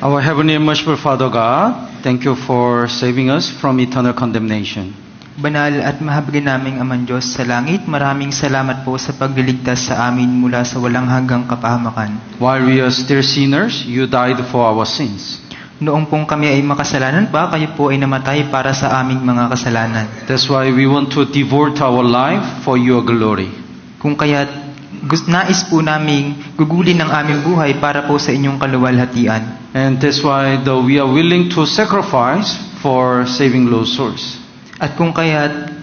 Our Heavenly and Merciful Father God, thank you for saving us from eternal condemnation. Banal at mahabagin naming Amang Diyos sa langit, maraming salamat po sa pagliligtas sa amin mula sa walang hanggang kapahamakan. While we are still sinners, you died for our sins. Noong pong kami ay makasalanan pa, kayo po ay namatay para sa aming mga kasalanan. That's why we want to devote our life for your glory. Kung kaya't nais po naming gugulin ang aming buhay para po sa inyong kaluwalhatian. And that's why we are willing to sacrifice for saving lost souls. At kung kaya't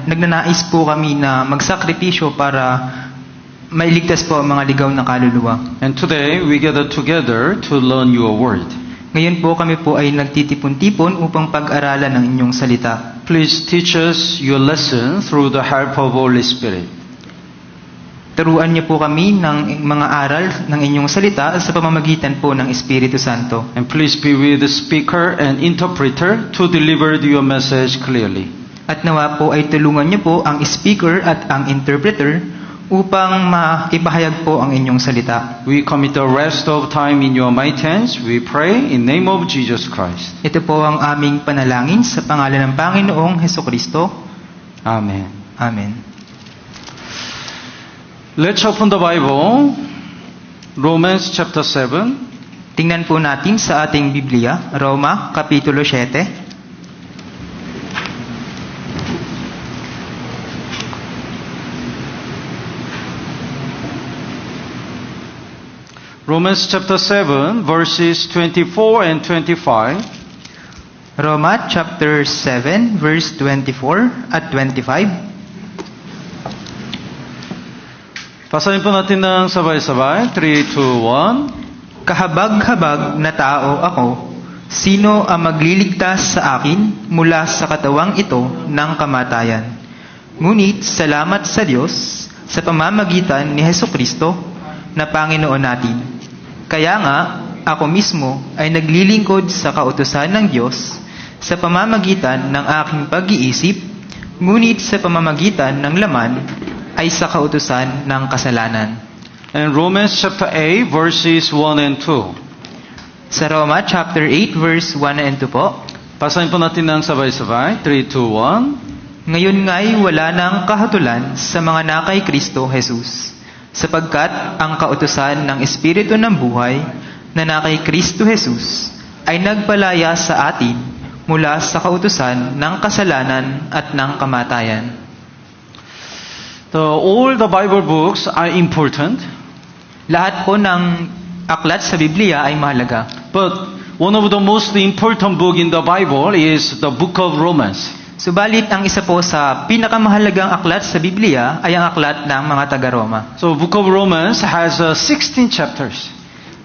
nagnanais po kami na magsakripisyo para mailigtas po ang mga ligaw na kaluluwa. And today we gather together to learn your word. Ngayon po kami po ay nagtitipon-tipon upang pag-aralan ang inyong salita. Please teach us your lesson through the help of Holy Spirit. Turuan niyo po kami ng mga aral ng inyong salita sa pamamagitan po ng Espiritu Santo. And please be with the speaker and interpreter to deliver your message clearly. At nawa po ay tulungan niyo po ang speaker at ang interpreter upang maipahayag po ang inyong salita. We commit the rest of time in your mighty hands. We pray in name of Jesus Christ. Ito po ang aming panalangin sa pangalan ng Panginoong Hesukristo. Amen. Amen. Let's open the Bible. Romans chapter 7. Tingnan po natin sa ating Biblia, Roma, Kapitulo 7. Romans chapter 7, verses 24 and 25. Roma chapter 7, verse 24 at 25. Basahin po natin ng sabay-sabay. 3, 2, 1. Kahabag-habag na tao ako, sino ang magliligtas sa akin mula sa katawang ito ng kamatayan? Ngunit salamat sa Diyos sa pamamagitan ni Hesukristo na Panginoon natin. Kaya nga, ako mismo ay naglilingkod sa kautusan ng Diyos sa pamamagitan ng aking pag-iisip, ngunit sa pamamagitan ng laman ay sa kautusan ng kasalanan. And Romans chapter 8, verses 1 and 2. Sa Roma chapter 8, verse 1 and 2 po. Basahin po natin ng sabay-sabay. 3, 2, 1. Ngayon nga'y wala nang kahatulan sa mga nakay Kristo Jesus, sapagkat ang kautusan ng Espiritu ng buhay na nakay Kristo Jesus ay nagpalaya sa atin mula sa kautusan ng kasalanan at ng kamatayan. All the Bible books are important. Lahat po ng aklat sa Biblia ay mahalaga. But one of the most important book in the Bible is the book of Romans. Subalit ang isa po sa pinakamahalagang aklat sa Biblia ay ang aklat ng mga taga-Roma. So book of Romans has 16 chapters.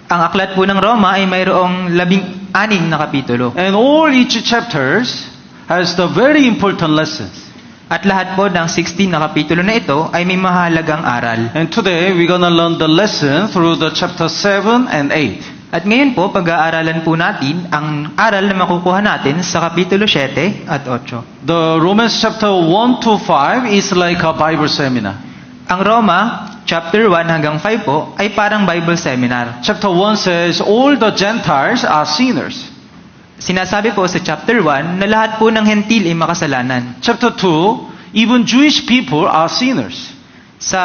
Ang aklat po ng Roma ay mayroong 16 na kapitulo. And all each chapters has the very important lessons. At lahat po ng 16 na kapitulo na ito ay may mahalagang aral. And today we're gonna learn the lesson through the chapter 7 and 8. At ngayon po, pag-aaralan po natin ang aral na makukuha natin sa Kapitulo 7 at 8. The Romans chapter 1 to 5 is like a Bible seminar. Ang Roma, chapter 1 hanggang 5 po, ay parang Bible seminar. Chapter 1 says, all the Gentiles are sinners. Sinasabi po sa chapter 1 na lahat po ng hentil ay makasalanan. Chapter 2, even Jewish people are sinners. Sa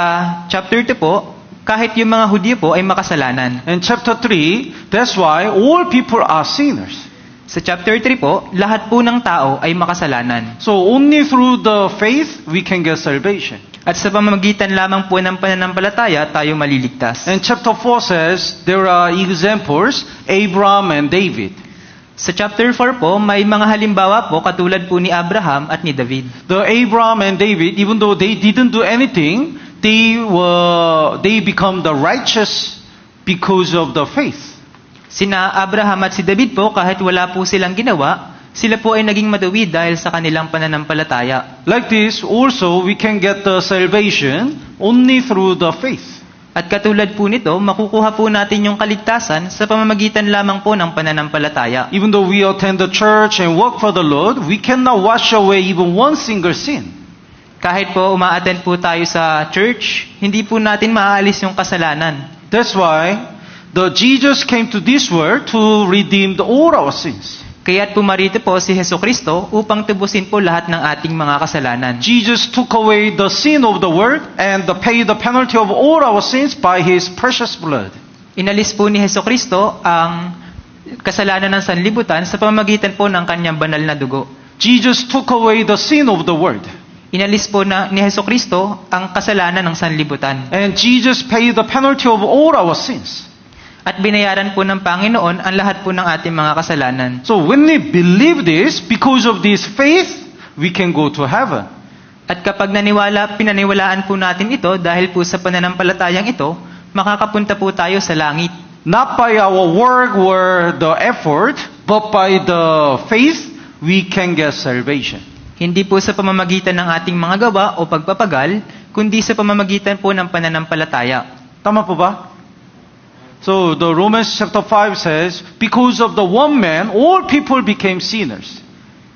chapter 2 po, kahit yung mga Hudyo po ay makasalanan. And chapter 3, that's why all people are sinners. Sa chapter 3 po, lahat po ng tao ay makasalanan. So only through the faith we can get salvation. At sa pamamagitan lamang po ng pananampalataya, tayo maliligtas. And chapter 4 says there are examples, Abraham and David. Sa chapter 4 po, may mga halimbawa po katulad po ni Abraham at ni David. The Abraham and David, even though they didn't do anything, they become the righteous because of the faith. Sina Abraham at si David po, kahit wala po silang ginawa, sila po ay naging matuwid dahil sa kanilang pananampalataya. Like this, also we can get the salvation only through the faith. At katulad po nito, makukuha po natin yung kaligtasan sa pamamagitan lamang po ng pananampalataya. Even though we attend the church and work for the Lord, we cannot wash away even one single sin. Kahit po umaattend po tayo sa church, hindi po natin maaalis yung kasalanan. That's why Jesus came to this world to redeem all our sins. Kaya't pumarito po si Hesukristo upang tubusin po lahat ng ating mga kasalanan. Jesus took away the sin of the world and paid the penalty of all our sins by His precious blood. Inalis po ni Hesukristo ang kasalanan ng sanlibutan sa pamamagitan po ng kanyang banal na dugo. Jesus took away the sin of the world. Inalis po ni Hesukristo ang kasalanan ng sanlibutan. And Jesus paid the penalty of all our sins. At binayaran po ng Panginoon ang lahat po ng ating mga kasalanan. So when we believe this, because of this faith, we can go to heaven. At kapag pinaniwalaan po natin ito dahil po sa pananampalatayang ito, makakapunta po tayo sa langit. Not by our work or the effort, but by the faith, we can get salvation. Hindi po sa pamamagitan ng ating mga gawa o pagpapagal, kundi sa pamamagitan po ng pananampalataya. Tama po ba? So the Romans chapter 5 says, because of the one man, all people became sinners.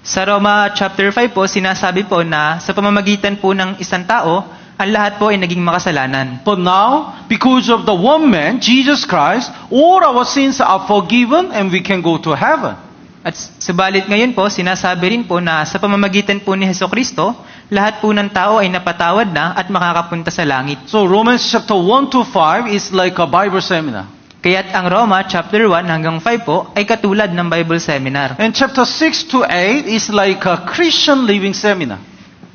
Sa Roma chapter 5 po, sinasabi po na sa pamamagitan po ng isang tao, ang lahat po ay naging makasalanan. But now, because of the one man, Jesus Christ, all our sins are forgiven and we can go to heaven. At subalit ngayon po, sinasabi rin po na sa pamamagitan po ni Hesukristo, lahat po ng tao ay napatawad na at makakapunta sa langit. So Romans chapter 1 to 5 is like a Bible seminar. Kaya't ang Roma chapter 1 hanggang 5 po ay katulad ng Bible seminar. And chapter 6 to 8 is like a Christian living seminar.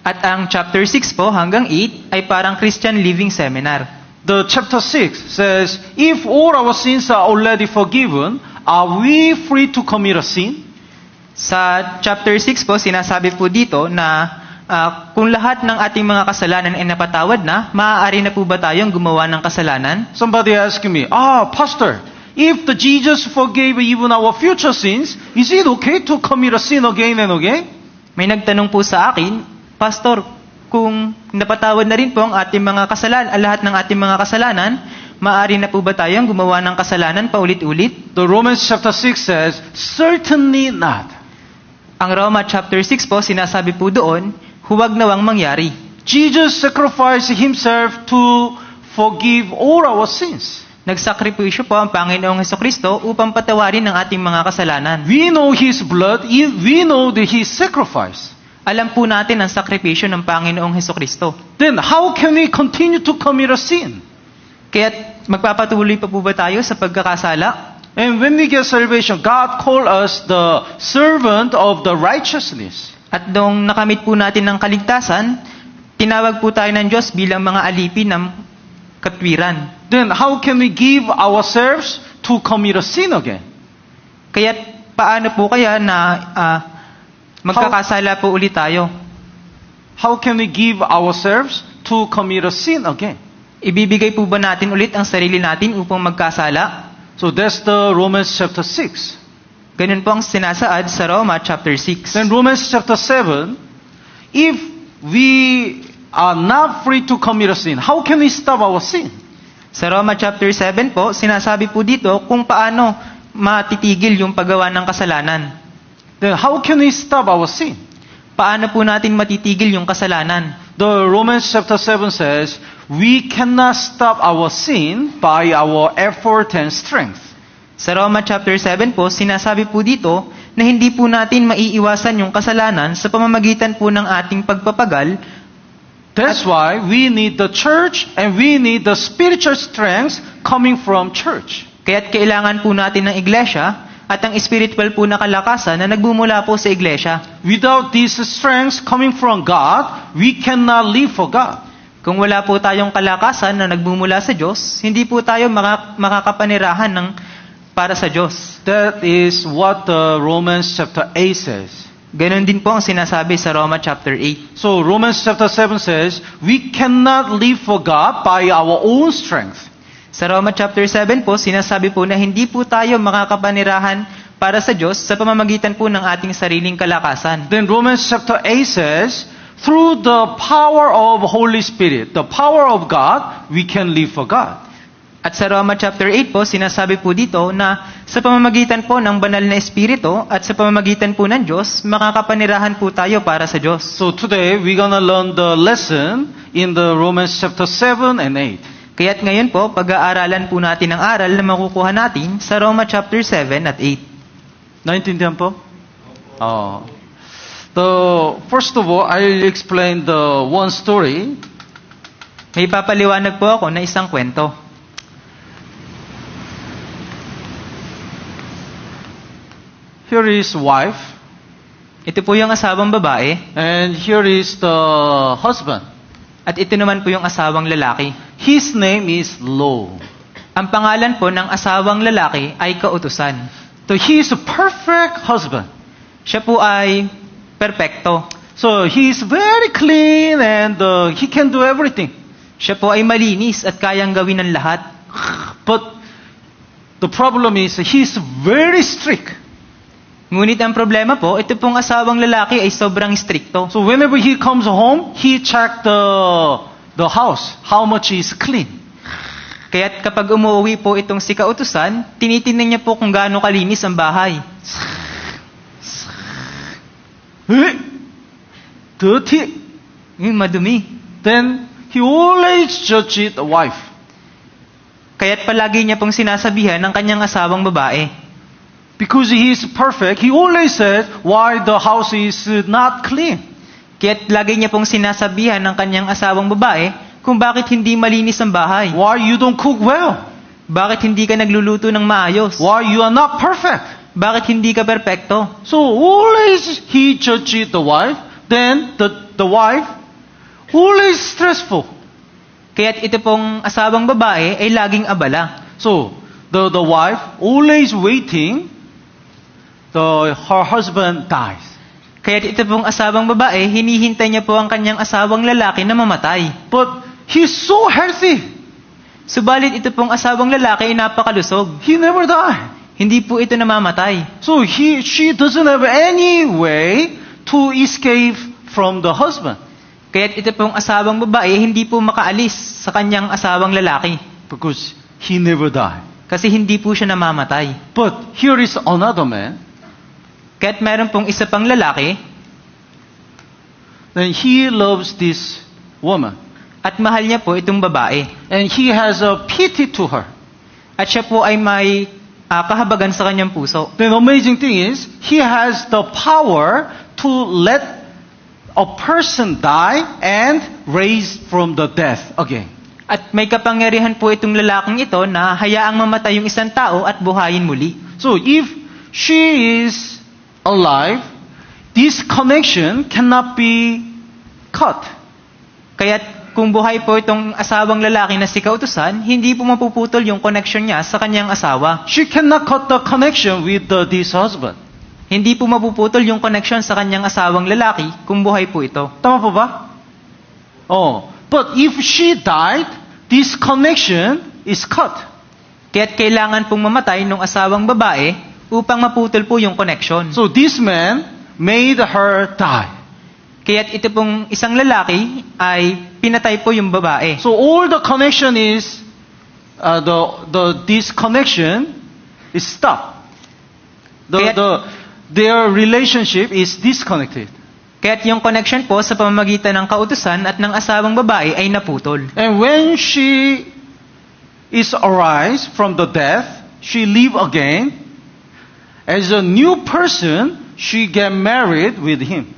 At ang chapter 6 po hanggang 8 ay parang Christian living seminar. The chapter 6 says, if all our sins are already forgiven, are we free to commit a sin? Sa chapter 6 po, sinasabi po dito na kung lahat ng ating mga kasalanan ay napatawad na, maaari na po ba tayong gumawa ng kasalanan? Somebody asking me, Pastor, if the Jesus forgave even our future sins, is it okay to commit a sin again and again? May nagtanong po sa akin, Pastor, kung napatawad na rin po ang ating mga kasalanan, lahat ng ating mga kasalanan, maaari na po ba tayong gumawa ng kasalanan paulit-ulit? The Romans chapter 6 says, certainly not. Ang Roma chapter 6 po, sinasabi po doon, huwag nawang mangyari. Jesus sacrificed Himself to forgive all our sins. Nagsakripisyo po ang Panginoong Hesukristo upang patawarin ang ating mga kasalanan. We know His blood, we know His sacrifice. Alam po natin ang sakripisyo ng Panginoong Hesukristo. Then how can we continue to commit a sin? Kaya't magpapatuloy pa po ba tayo sa pagkakasala? And when we get salvation, God called us the servant of the righteousness. At nung nakamit po natin ng kaligtasan, tinawag po tayo ng Diyos bilang mga alipin ng katwiran. Then how can we give ourselves to commit a sin again? Kaya't paano po kaya na magkakasala po ulit tayo? How can we give ourselves to commit a sin again? Ibibigay po ba natin ulit ang sarili natin upang magkasala? So that's the Romans chapter 6. Ganun po ang sinasaad sa Roma chapter 6. Then Romans chapter 7, if we are not free to commit a sin, how can we stop our sin? Sa Roma chapter 7 po, sinasabi po dito kung paano matitigil yung paggawa ng kasalanan. Then how can we stop our sin? Paano po natin matitigil yung kasalanan? The Romans chapter 7 says, we cannot stop our sin by our effort and strength. Sa Roma chapter 7 po, sinasabi po dito na hindi po natin maiiwasan yung kasalanan sa pamamagitan po ng ating pagpapagal. That's why we need the church and we need the spiritual strength coming from church. Kaya't kailangan po natin ng iglesia at ang spiritual po na kalakasan na nagmumula po sa iglesia. Without this strength coming from God, we cannot live for God. Kung wala po tayong kalakasan na nagmumula sa Diyos, hindi po tayo makakapanirahan ng para sa Diyos. That is what the Romans chapter 8 says. Ganon din po ang sinasabi sa Roma chapter 8. So Romans chapter 7 says, we cannot live for God by our own strength. Sa Roma chapter 7 po, sinasabi po na hindi po tayo makakapanirahan para sa Diyos sa pamamagitan po ng ating sariling kalakasan. Then Romans chapter 8 says, through the power of Holy Spirit, the power of God, we can live for God. At sa Roma chapter 8 po, sinasabi po dito na sa pamamagitan po ng banal na Espiritu at sa pamamagitan po ng Diyos, makakapanirahan po tayo para sa Diyos. So today, we're gonna learn the lesson in the Romans chapter 7 and 8. Kaya't ngayon po, pag-aaralan po natin ang aral na makukuha natin sa Roma chapter 7 at 8. Naintindihan po? First of all, I'll explain the one story. May papaliwanag po ako na isang kwento. Here is wife, Ito po yung asawang babae, and here is the husband. at ito naman po yung asawang lalaki. His name is Lo. Ang pangalan po ng asawang lalaki ay Kautusan. So he is a perfect husband. Siya po ay perpekto. So he is very clean and he can do everything. Siya po ay malinis at kayang gawin ng lahat. But the problem is he is very strict. Ngunit ang problema po, ito pong asawang lalaki ay sobrang strikto. So whenever he comes home, he check the house, how much is clean. Kaya't kapag umuwi po itong si Kautusan, tinitingnan niya po kung gaano kalinis ang bahay. Dirty. Yung madumi. Then he always judges the wife. Kaya't palagi niya pong sinasabihan ng kanyang asawang babae. Because he is perfect, he always says why the house is not clean. Kaya't lagi niya pong sinasabihan ng kanyang asawang babae kung bakit hindi malinis ang bahay. Why you don't cook well? Bakit hindi ka nagluluto ng maayos? Why you are not perfect? Bakit hindi ka perpekto? So always he judges the wife. Then the wife always stressful. Kaya't ito pong asawang babae ay laging abala. So the wife always waiting. Her husband dies. Kaya't ito pong asawang babae, hinihintay niya po ang kanyang asawang lalaki na mamatay. But he's so healthy. Subalit ito pong asawang lalaki ay napakalusog. He never died. Hindi po ito namamatay. So she doesn't have any way to escape from the husband. Kaya't ito pong asawang babae, hindi po makaalis sa kanyang asawang lalaki. Because he never died. Kasi hindi po siya namamatay. But here is another man. Kaya't meron pong isa pang lalaki, Then he loves this woman. at mahal niya po itong babae. And he has a pity to her. At siya po ay may kahabagan sa kanyang puso. The amazing thing is, he has the power to let a person die and raise from the death again. At may kapangyarihan po itong lalaking ito na hayaang mamatay yung isang tao at buhayin muli. So if she is alive, this connection cannot be cut. Kaya't kung buhay po itong asawang lalaki na si Kautusan, hindi po mapuputol yung connection niya sa kanyang asawa. She cannot cut the connection with this husband. Hindi po mapuputol yung connection sa kanyang asawang lalaki kung buhay po ito. Tama po ba? But if she died, this connection is cut. Kaya't kailangan pong mamatay ng asawang babae upang maputol po yung connection. So this man made her die. Kaya't ito pong isang lalaki ay pinatay po yung babae. So all the connection is this connection is stopped. Their relationship is disconnected. Kaya't yung connection po sa pamamagitan ng Kautusan at ng asawang babae ay naputol. And when she is arise from the death, she live again. As a new person, she get married with him.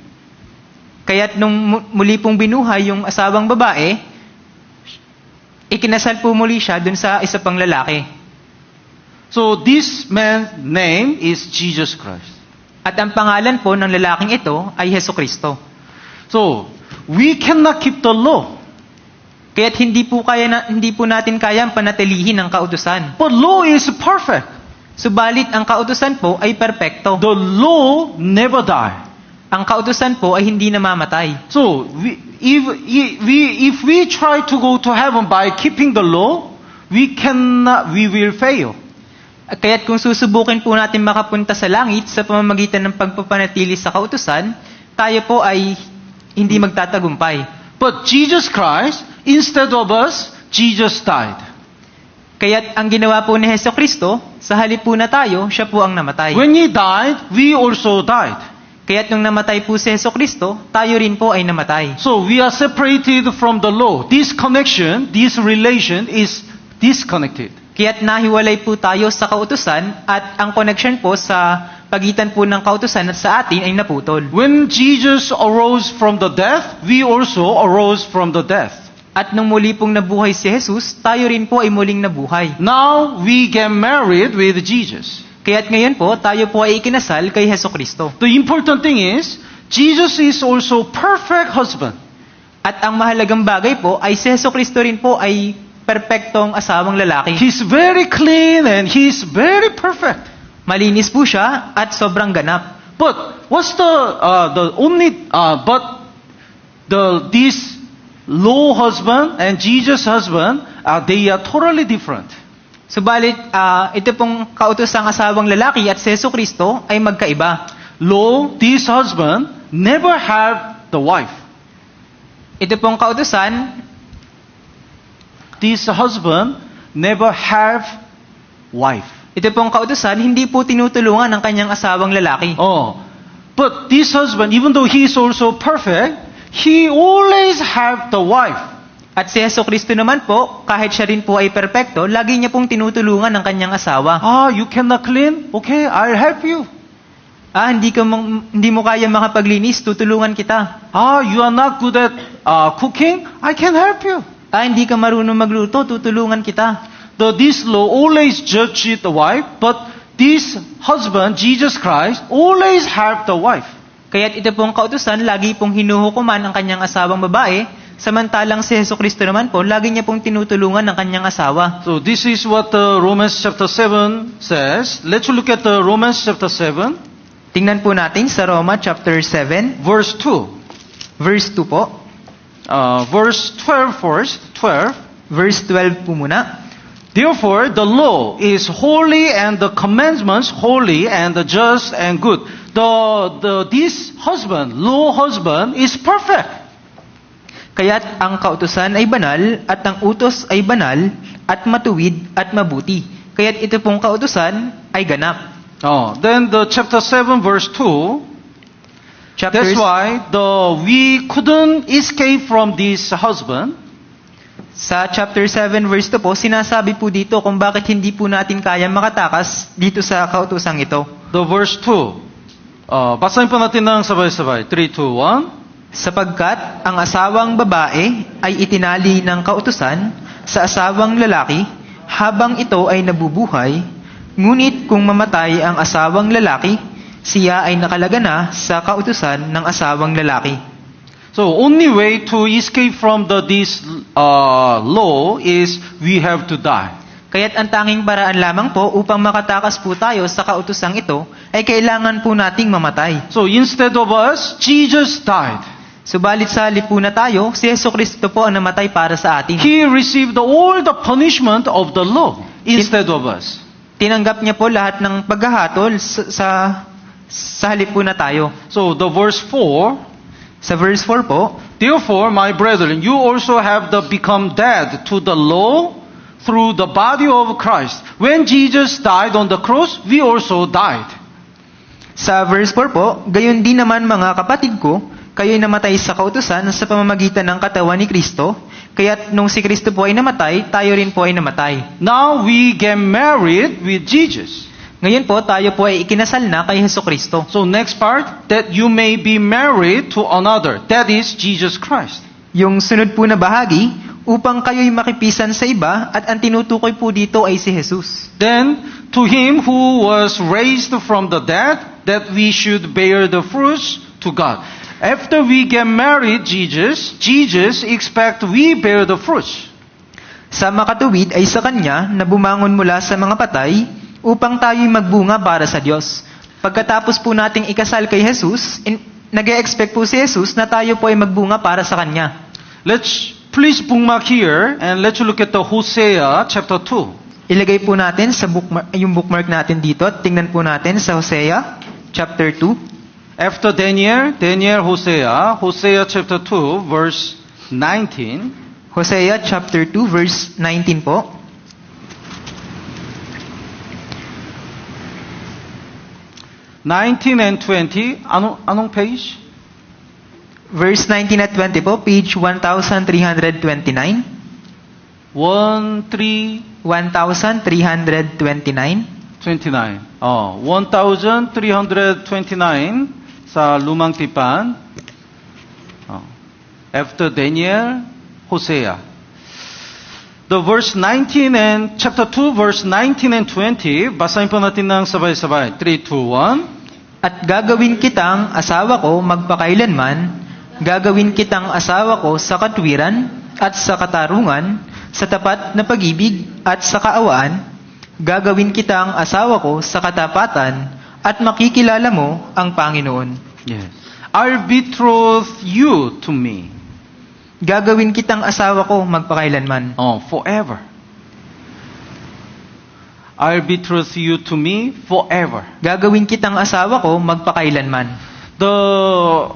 Kaya't nung muli pong binuhay yung asawang babae, ikinasal po muli siya dun sa isa pang lalaki. So this man's name is Jesus Christ. At ang pangalan po ng lalaking ito ay Hesukristo. So we cannot keep the law. Kaya't hindi po natin kayang panatilihin ang kautusan. But law is perfect. Subalit ang kautusan po ay perpekto. The law never die. Ang kautusan po ay hindi namamatay. So if we try to go to heaven by keeping the law, we will fail. Kaya't kung susubukin po natin makapunta sa langit sa pamamagitan ng pagpapanatili sa kautusan, tayo po ay hindi magtatagumpay. But Jesus Christ, instead of us, Jesus died. Kaya't ang ginawa po ni Hesukristo, sa halip po na tayo, siya po ang namatay. When He died, we also died. Kaya't nung namatay po si Hesukristo, tayo rin po ay namatay. So we are separated from the law. This connection, this relation is disconnected. Kaya't nahiwalay po tayo sa kautusan at ang connection po sa pagitan po ng kautusan at sa atin ay naputol. When Jesus arose from the death, we also arose from the death. At nung muli pong nabuhay si Jesus, tayo rin po ay muling nabuhay. Now we get married with Jesus. Kaya't ngayon po, tayo po ay ikinasal kay Hesukristo. The important thing is, Jesus is also perfect husband. At ang mahalagang bagay po ay si Hesukristo rin po ay perpektong asawang lalaki. He's very clean and he's very perfect. Malinis po siya at sobrang ganap. But what's this law husband and Jesus husband, they are totally different. Subalit, ito pong kautosang asawang lalaki at si Hesukristo ay magkaiba. Law, this husband never have the wife. Ito pong kautosan, This husband never have wife. ito pong kautosan, hindi po tinutulungan ng kanyang asawang lalaki. Oh, but this husband, even though he is also perfect, he always have the wife. At si Hesukristo naman po, kahit siya rin po ay perpekto, lagi niya pong tinutulungan ng kanyang asawa. You cannot clean? Okay, I'll help you. Hindi mo kaya makapaglinis, tutulungan kita. You are not good at cooking? I can help you. Hindi ka marunong magluto, tutulungan kita. This law always judge the wife, but this husband, Jesus Christ, always have the wife. Kaya't ito pong kautusan, lagi pong hinuhukuman ang kanyang asawang babae, samantalang si Hesukristo naman po, lagi niya pong tinutulungan ng kanyang asawa. So this is what Romans chapter 7 says. Let's look at Romans chapter 7. Tingnan po natin sa Roma chapter 7, verse 2. Verse 2 po. Verse 12 first. 12. Verse 12 po muna. Therefore, the law is holy and the commandments holy and just and good. This husband, law husband, is perfect. Kaya't ang kautusan ay banal at ang utos ay banal at matuwid at mabuti. Kaya't ito pong kautusan ay ganap. Then the chapter 7 verse 2. That's why we couldn't escape from this husband. Sa chapter 7 verse 2 po, sinasabi po dito kung bakit hindi po natin kaya makatakas dito sa kautusang ito. The verse 2. Basahin po natin ng sabay-sabay. 3, 2, 1. Sapagkat ang asawang babae ay itinali ng kautusan sa asawang lalaki habang ito ay nabubuhay, ngunit kung mamatay ang asawang lalaki, siya ay nakalaga na sa kautusan ng asawang lalaki. So only way to escape from this law is we have to die. Kaya't ang tanging paraan lamang po upang makatakas po tayo sa kautusang ito ay kailangan po nating mamatay. So instead of us, Jesus died. Subalit sa halip po na tayo, si Hesukristo po ang namatay para sa atin. He received all the punishment of the law instead of us. Tinanggap niya po lahat ng paghahatol sa halip po na tayo. So the verse 4. Sa verse 4 po, Therefore, my brethren, you also have become dead to the law through the body of Christ. When Jesus died on the cross, we also died. Sa verse 4 po, gayon din naman mga kapatid ko, kayo'y namatay sa kautusan sa pamamagitan ng katawan ni Kristo, kaya't nung si Kristo po ay namatay, tayo rin po ay namatay. Now we get married with Jesus. Ngayon po, tayo po ay ikinasal na kay Hesukristo. So next part, that you may be married to another. That is Jesus Christ. Yung sunod po na bahagi, upang kayo'y makipisan sa iba, at ang tinutukoy po dito ay si Jesus. Then, to him who was raised from the dead, that we should bear the fruits to God. After we get married, Jesus expect we bear the fruits. Sa makatuwid ay sa Kanya na bumangon mula sa mga patay, upang tayo'y magbunga para sa Diyos. Pagkatapos po nating ikasal kay Jesus, nag-e-expect po si Jesus na tayo po ay magbunga para sa Kanya. Let's please bookmark here and let's look at the Hosea chapter 2. Ilagay po natin sa yung bookmark natin dito at tingnan po natin sa Hosea chapter 2. After Daniel, Hosea chapter 2 verse 19. Hosea chapter 2 verse 19 po. 19 and 20. Anong page? Verse 19 at 20 po, page 1329. 1329. 29. 1329 sa Lumang Tipan. After Daniel, Hosea. The verse 19 and chapter 2 verse 19 and 20, basahin po natin ng sabay-sabay. 3, 2, 1. At gagawin kitang asawa ko magpakailanman, gagawin kitang asawa ko sa katwiran at sa katarungan, sa tapat na pag-ibig at sa kaawaan, gagawin kitang asawa ko sa katapatan at makikilala mo ang Panginoon. Yes. I'll betroth you to me. Gagawin kitang asawa ko magpakailanman. Forever. I'll betroth you to me forever. Gagawin kitang asawa ko magpakailanman. Through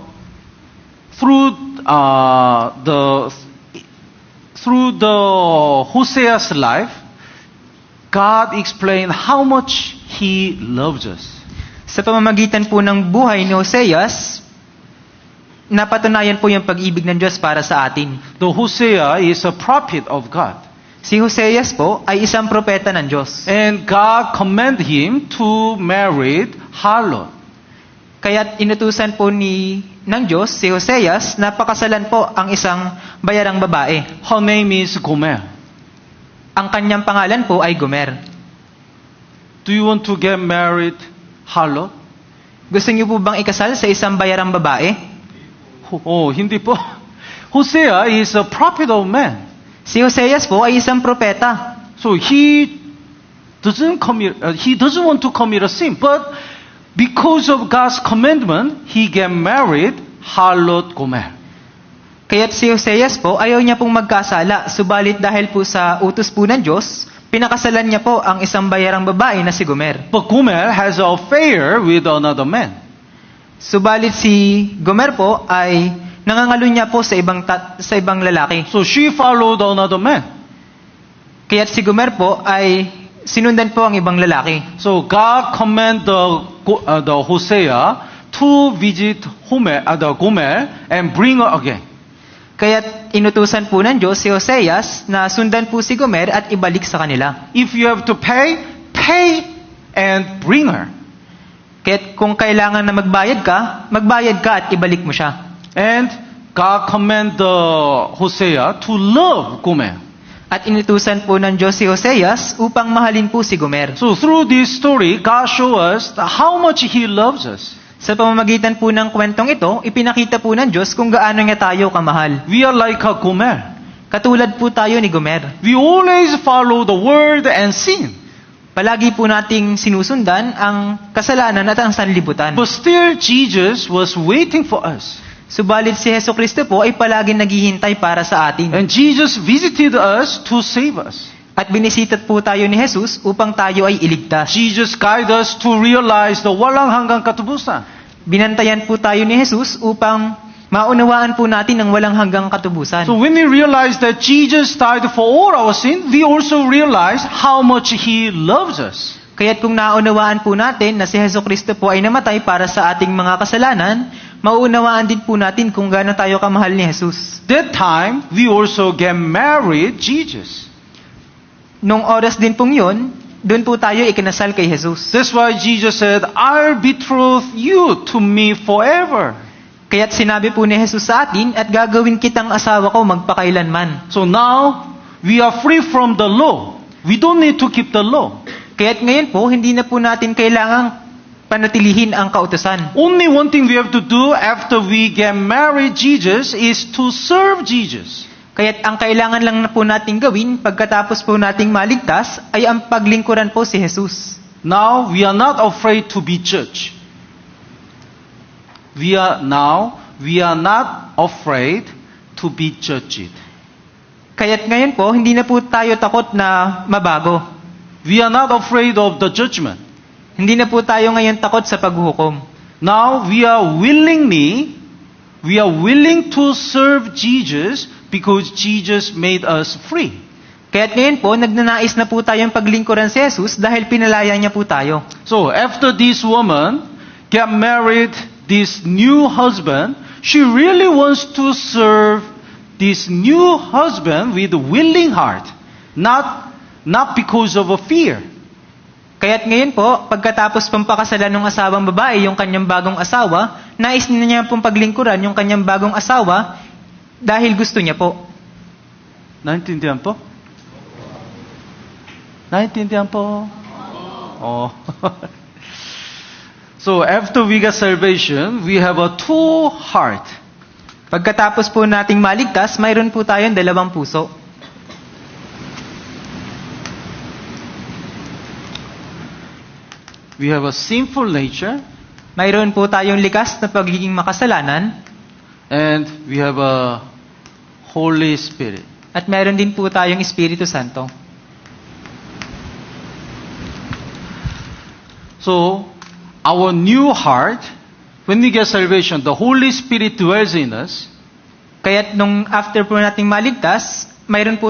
the Hosea's life, God explained how much He loves us. Sa pamamagitan po ng buhay ni Hoseas, napatunayan po yung pag-ibig ng Diyos para sa atin. The Hosea is a prophet of God. Si Hoseas po ay isang propeta ng Diyos. And God commanded him to marry harlot. Kaya't inutusan po ng Diyos si Hoseas na pakasalan po ang isang bayarang babae. Her name is Gomer. Ang kanyang pangalan po ay Gomer. Do you want to get married harlot? Gusto niyo po bang ikasal sa isang bayarang babae? Hindi po. Hosea is a prophet of man. Si Hoseas po ay isang propeta. So he doesn't want to commit a sin, but because of God's commandment, he get married harlot Gomer. Kaya't si Hoseas po ayaw niya pong magkasala, subalit dahil po sa utos po ng Diyos, pinakasalan niya po ang isang bayarang babae na si Gomer. But Gomer has an affair with another man. Subalit si Gomer po ay nangangalo niya po sa ibang lalaki. So she followed another man. Kaya't si Gomer po ay sinundan po ang ibang lalaki. So God commanded the Hosea to visit Gomer and bring her again. Kaya't inutusan po ng Diyos si Hoseas na sundan po si Gomer at ibalik sa kanila. If you have to pay and bring her. Kaya't kung kailangan na magbayad ka at ibalik mo siya. And God commanded Hosea to love Gomer. At inutusan po ng Diyos si Hoseas upang mahalin po si Gomer. So through this story, God shows us how much He loves us. Sa pamamagitan po ng kwentong ito, ipinakita po ng Diyos kung gaano niya tayo kamahal. We are like a Gomer. Katulad po tayo ni Gomer. We always follow the word and sin. Palagi po nating sinusundan ang kasalanan at ang sanlibutan. But still, Jesus was waiting for us. Subalit si Jesucristo po ay palaging naghihintay para sa atin. And Jesus visited us to save us. At binisitat po tayo ni Jesus upang tayo ay iligtas. Jesus guided us to realize the walang hanggang katubusan. Binantayan po tayo ni Jesus upang maunawaan po natin ang walang hanggang katubusan. So when we realize that Jesus died for all our sin, we also realize how much He loves us. Kaya't kung naunawaan po natin na si Jesucristo po ay namatay para sa ating mga kasalanan, mauunawaan din po natin kung gaano tayo kamahal ni Jesus. That time, we also get married Jesus. Nung oras din pong yun, doon po tayo ikinasal kay Jesus. That's why Jesus said, I'll betroth you to me forever. Kaya't sinabi po ni Jesus sa atin, at gagawin kitang asawa ko magpakailanman. So now, we are free from the law. We don't need to keep the law. Kaya't ngayon po, hindi na po natin kailangang panatilihin ang kautusan. Only one thing we have to do after we get married Jesus is to serve Jesus. Kaya't ang kailangan lang na po nating gawin pagkatapos po nating maligtas ay ang paglingkuran po si Jesus. Now, we are not afraid to be judged. We are not afraid to be judged. Kaya't ngayon po, hindi na po tayo takot na mabago. We are not afraid of the judgment. Hindi na po tayo ngayon takot sa paghuhukom. Now, we are willing to serve Jesus because Jesus made us free. Kaya't ngayon po, nagnanais na po tayong paglingkuran si Jesus dahil pinalaya niya po tayo. So, after this woman, get married this new husband, she really wants to serve this new husband with a willing heart, not because of a fear. Kaya't ngayon po, pagkatapos pong pakasalan ng asawang babae, yung kanyang bagong asawa, nais niya pong paglingkuran yung kanyang bagong asawa dahil gusto niya po. 나인tindihan po? 나인tindihan po? Oh. So after we get salvation, we have a two heart. Pagkatapos po nating maligtas, mayroon po tayong dalawang puso. We have a sinful nature, Mayroon po tayong likas na pagiging makasalanan, and we have a Holy Spirit. at mayroon din po tayong Espiritu Santo. So, our new heart, when we get salvation, the Holy Spirit dwells in us. Kaya't nung after po nating maligtas, mayroon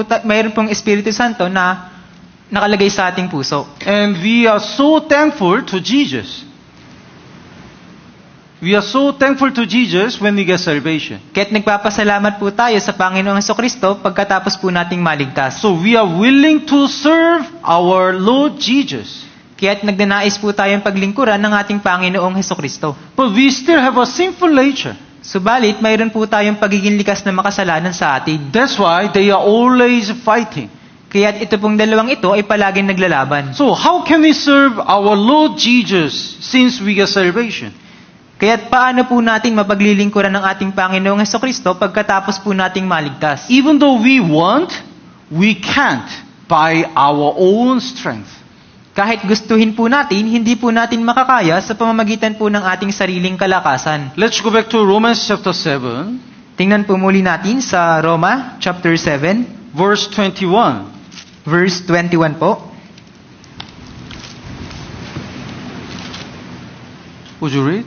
pong Espiritu Santo na nakalagay sa ating puso. And we are so thankful to Jesus. We are so thankful to Jesus when we get salvation. Kaya't nagpapasalamat po tayo sa Panginoong Hesukristo pagkatapos po nating maligtas. So we are willing to serve our Lord Jesus. Kaya't nagdanais po tayong paglingkuran ng ating Panginoong Hesukristo. But we still have a sinful nature. Subalit, mayroon po tayong pagiging likas na makasalanan sa atin. That's why they are always fighting. Kaya't ito pong dalawang ito ay palaging naglalaban. So how can we serve our Lord Jesus since we get salvation? Kaya't paano po natin mapaglilingkuran ng ating Panginoong Hesukristo pagkatapos po nating maligtas? Even though we want, we can't by our own strength. Kahit gustuhin po natin, hindi po natin makakaya sa pamamagitan po ng ating sariling kalakasan. Let's go back to Romans chapter 7, Tingnan po muli natin sa Roma chapter 7, verse 21. verse 21 po. Would you read?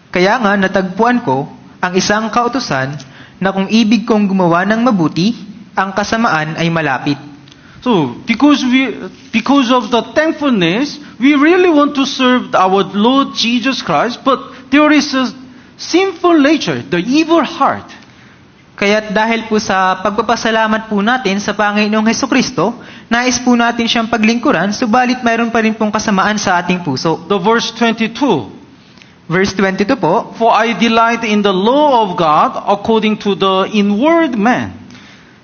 Kaya nga natagpuan ko ang isang kautusan na kung ibig kong gumawa ng mabuti, ang kasamaan ay malapit. So, because of the thankfulness, we really want to serve our Lord Jesus Christ, but there is a sinful nature, the evil heart. Kaya't dahil po sa pagpapasalamat po natin sa Panginoong Hesukristo, nais po natin siyang paglingkuran, subalit mayroon pa rin pong kasamaan sa ating puso. The verse 22. Verse 22 po, For I delight in the law of God according to the inward man.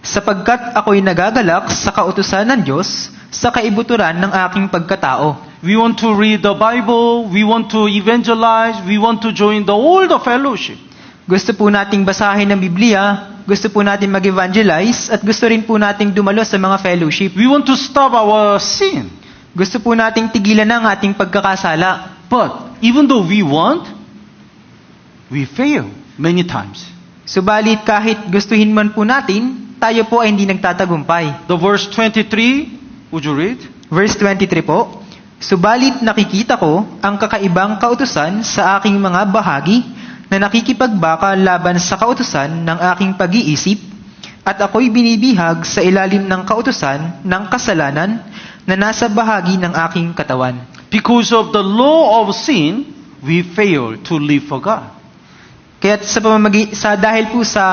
sapagkat ako'y nagagalak sa kautusan ng Diyos sa kaibuturan ng aking pagkatao. We want to read the Bible, we want to evangelize, we want to join all the fellowship. Gusto po nating basahin ng Biblia, gusto po nating mag-evangelize, at gusto rin po nating dumalo sa mga fellowship. We want to stop our sin. Gusto po nating tigilan ang ating pagkakasala. But even though we want, we fail many times. Subalit kahit gustuhin man po natin, tayo po ay hindi nagtatagumpay. The verse 23, would you read? Verse 23 po, subalit nakikita ko ang kakaibang kautusan sa aking mga bahagi na nakikipagbaka laban sa kautusan ng aking pag-iisip, at ako'y binibihag sa ilalim ng kautusan ng kasalanan na nasa bahagi ng aking katawan. Because of the law of sin, we fail to live for God. Kaya't dahil po sa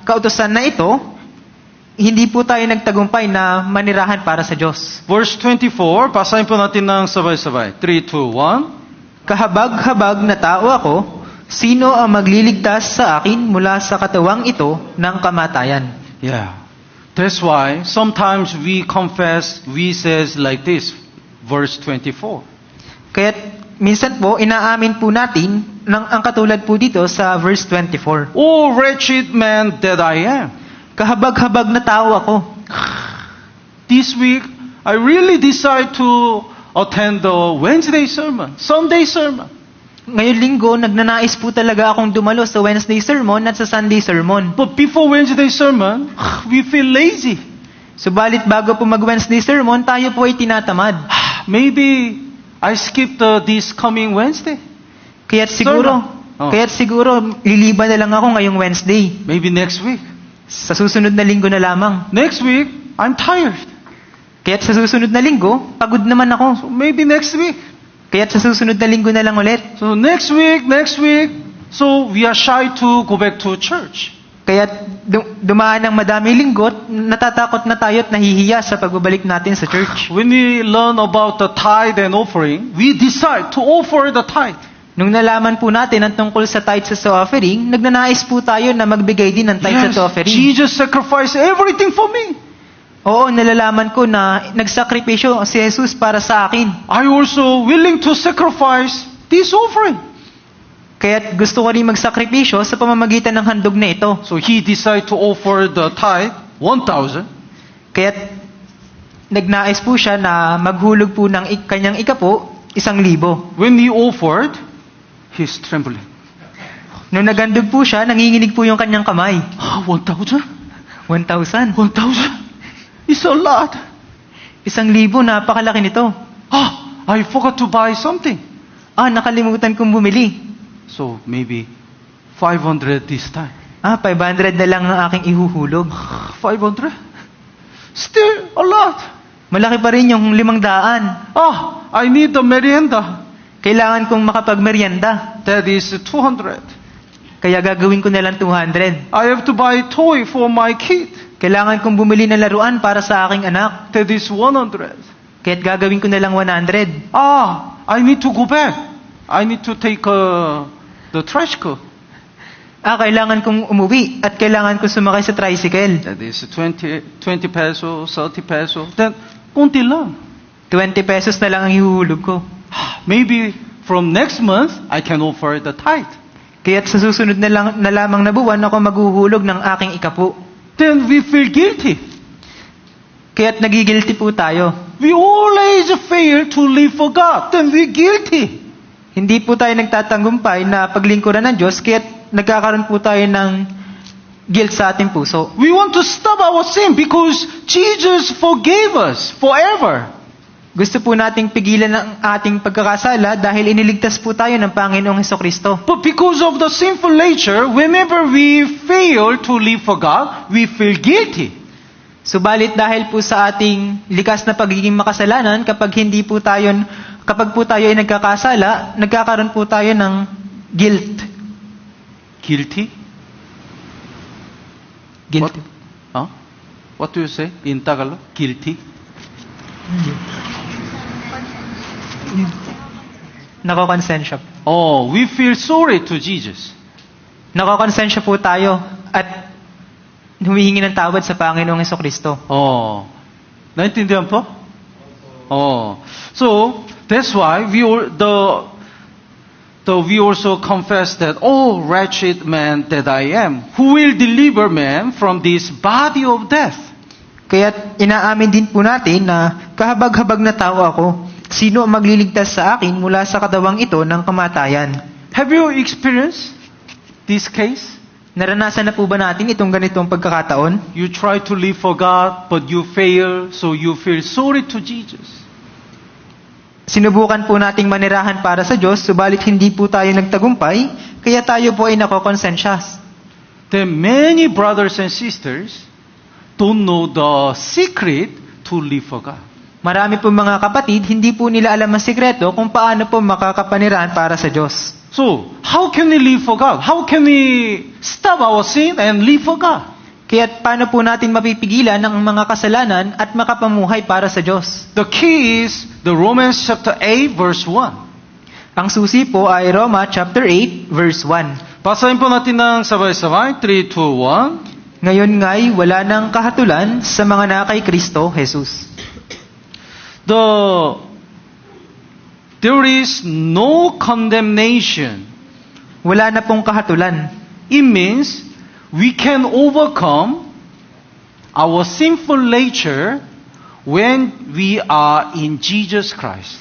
kautusan na ito, hindi po tayo nagtagumpay na manirahan para sa Diyos. Verse 24, basahin po natin ng sabay-sabay. 3, 2, 1. Kahabag-habag na tao ako, sino ang magliligtas sa akin mula sa katawang ito ng kamatayan? Yeah. That's why sometimes we confess, we says like this, verse 24. Kaya't minsan po, inaamin po natin ang katulad po dito sa verse 24. Oh, wretched man that I am. Kahabag-habag na tao ako. This week, I really decide to attend the Wednesday sermon, Sunday sermon. Ngayon linggo, nagnanais po talaga akong dumalo sa Wednesday sermon at sa Sunday sermon. But before Wednesday sermon, we feel lazy. Subalit bago po mag-Wednesday sermon, tayo po ay tinatamad. Maybe I skip this coming Wednesday. Kaya't Sermon. siguro, liliban na lang ako ngayong Wednesday. Maybe next week. Sa susunod na linggo na lamang. Next week, I'm tired. Kaya't sa susunod na linggo, pagod naman ako. So maybe next week. Kaya't sa susunod na linggo na lang ulit. So next week, so we are shy to go back to church. Kaya't dumaan ng madami linggot, natatakot na tayo at nahihiya sa pagbabalik natin sa church. When we learn about the tithe and offering, we decide to offer the tithe. Nung nalaman po natin ang tungkol sa tithe sa offering, nagnanais po tayo na magbigay din ng tithe sa offering. Jesus sacrificed everything for me. Oo, nalalaman ko na nagsakripisyo si Jesus para sa akin. I also willing to sacrifice this offering. Kaya't gusto ko rin magsakripisyo sa pamamagitan ng handog na ito. So he decided to offer the tithe 1,000. Kaya't nagnais po siya na maghulog po ng kanyang ikapo 1,000. When he offered, he's trembling. Nung nagandog po siya, nanginginig po yung kanyang kamay. 1,000? 1,000. 1,000? It's a lot. 1,000, napakalaki nito. I forgot to buy something. Nakalimutan kong bumili. So maybe 500 this time. 500 na lang ang aking ihuhulog. 500? Still a lot. Malaki pa rin yung 500. I need the merienda. Kailangan kong makapagmerienda. That is 200. Kaya gagawin ko na lang 200. I have to buy a toy for my kid. Kailangan kong bumili ng laruan para sa aking anak. That is 100. Kaya't gagawin ko na lang 100. I need to go back. I need to take the trash car. Kailangan kong umuwi at kailangan kong sumakay sa tricycle. That is 20 peso, 30 peso. Then, kunti lang. 20 pesos na lang ang hihuhulog ko. Maybe from next month, I can offer the tithe. Kaya't sa susunod na lamang na buwan ako maghuhulog ng aking ikapo. Then we feel guilty. Kaya't nagigilty po tayo. We always fail to live for God. Then we're guilty. Hindi po tayo nagtatanggumpay na paglingkuran ng Diyos, kaya't nagkakaroon po tayo ng guilt sa ating puso. We want to stop our sin because Jesus forgave us forever. Gusto po nating pigilan ang ating pagkakasala dahil iniligtas po tayo ng Panginoong Hesukristo. But because of the sinful nature, whenever we fail to live for God, we feel guilty. Subalit dahil po sa ating likas na pagiging makasalanan, kapag po tayo ay nagkakasala, nagkakaroon po tayo ng guilt. Guilty? Guilty. What do you say in Tagalog? Guilty? Nakokonsensya. We feel sorry to Jesus. Nakokonsensya po tayo at humihingi ng tawad sa Panginoong Hesukristo. Naintindihan po? So, that's why we also confess that, wretched man that I am, who will deliver man from this body of death? Kaya't inaamin din po natin na kahabag-habag na tao ako. Sino ang magliligtas sa akin mula sa katawang ito ng kamatayan? Have you experienced this case? Naranasan na po ba natin itong ganitong pagkakataon? You try to live for God, but you fail, so you feel sorry to Jesus. Sinubukan po nating manirahan para sa Diyos, subalit hindi po tayo nagtagumpay, kaya tayo po ay nakokonsensya. Then many brothers and sisters don't know the secret to live for God. Marami po mga kapatid, hindi po nila alam ang sikreto kung paano po makakapanirahan para sa Diyos. So, how can we live for God? How can we stop our sin and live for God? Kaya paano po natin mapipigilan ang mga kasalanan at makapamuhay para sa Diyos? The key is the Romans chapter 8 verse 1. Ang susi po ay Roma chapter 8 verse 1. Basahin po natin ng sabay-sabay. 3, 2, 1. Ngayon nga'y wala nang kahatulan sa mga na kay Kristo Jesus. There is no condemnation. Wala na pong kahatulan. It means we can overcome our sinful nature when we are in Jesus Christ.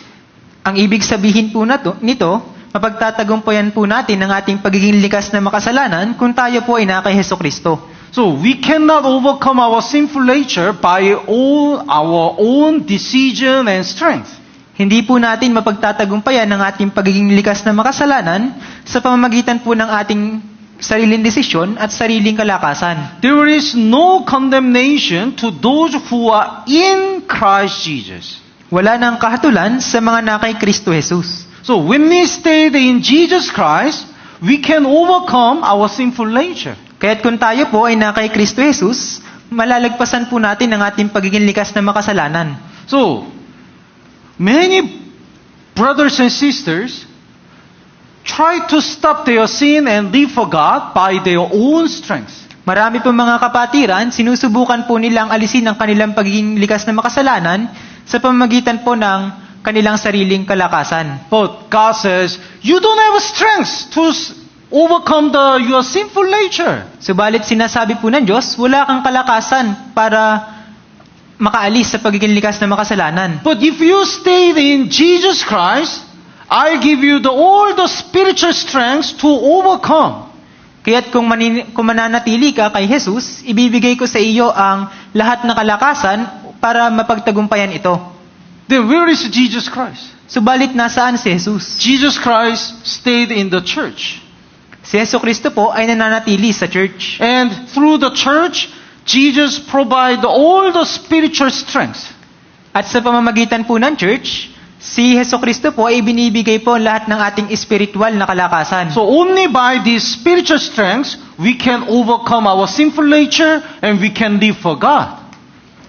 Ang ibig sabihin po nito, mapagtatagumpayan po natin ang ating pagiging likas na makasalanan kung tayo po ay na kay Hesukristo. So we cannot overcome our sinful nature by all our own decision and strength. Hindi po natin mapagtatagumpayan ang ating pagiging likas na makasalanan sa pamamagitan po ng ating sariling desisyon at sariling kalakasan. There is no condemnation to those who are in Christ Jesus. Wala nang kahatulan sa mga na kay Kristo Jesus. So when we stay in Jesus Christ, we can overcome our sinful nature. Kaya't kung tayo po ay na kay Kristo Jesus, malalagpasan po natin ang ating pagiging likas na makasalanan. So, many brothers and sisters try to stop their sin and live for God by their own strength. Marami po mga kapatiran, sinusubukan po nilang alisin ang kanilang pagiging likas na makasalanan sa pamamagitan po ng kanilang sariling kalakasan. But God says, you don't have strength to overcome your sinful nature. Subalit sinasabi po ng Diyos, wala kang kalakasan para makaalis sa pagiging likas na makasalanan. But if you stay in Jesus Christ, I give you all the spiritual strength to overcome. Kaya't kung mananatili ka kay Jesus, ibibigay ko sa iyo ang lahat ng kalakasan para mapagtagumpayan ito. Then where is Jesus Christ? Subalit nasaan si Jesus? Jesus Christ stayed in the church. Si Jesucristo po ay nananatili sa church. And through the church, Jesus provide all the spiritual strength. At sa pamamagitan po ng church, si Jesucristo po ay binibigay po lahat ng ating spiritual na kalakasan. So only by this spiritual strength, we can overcome our sinful nature and we can live for God.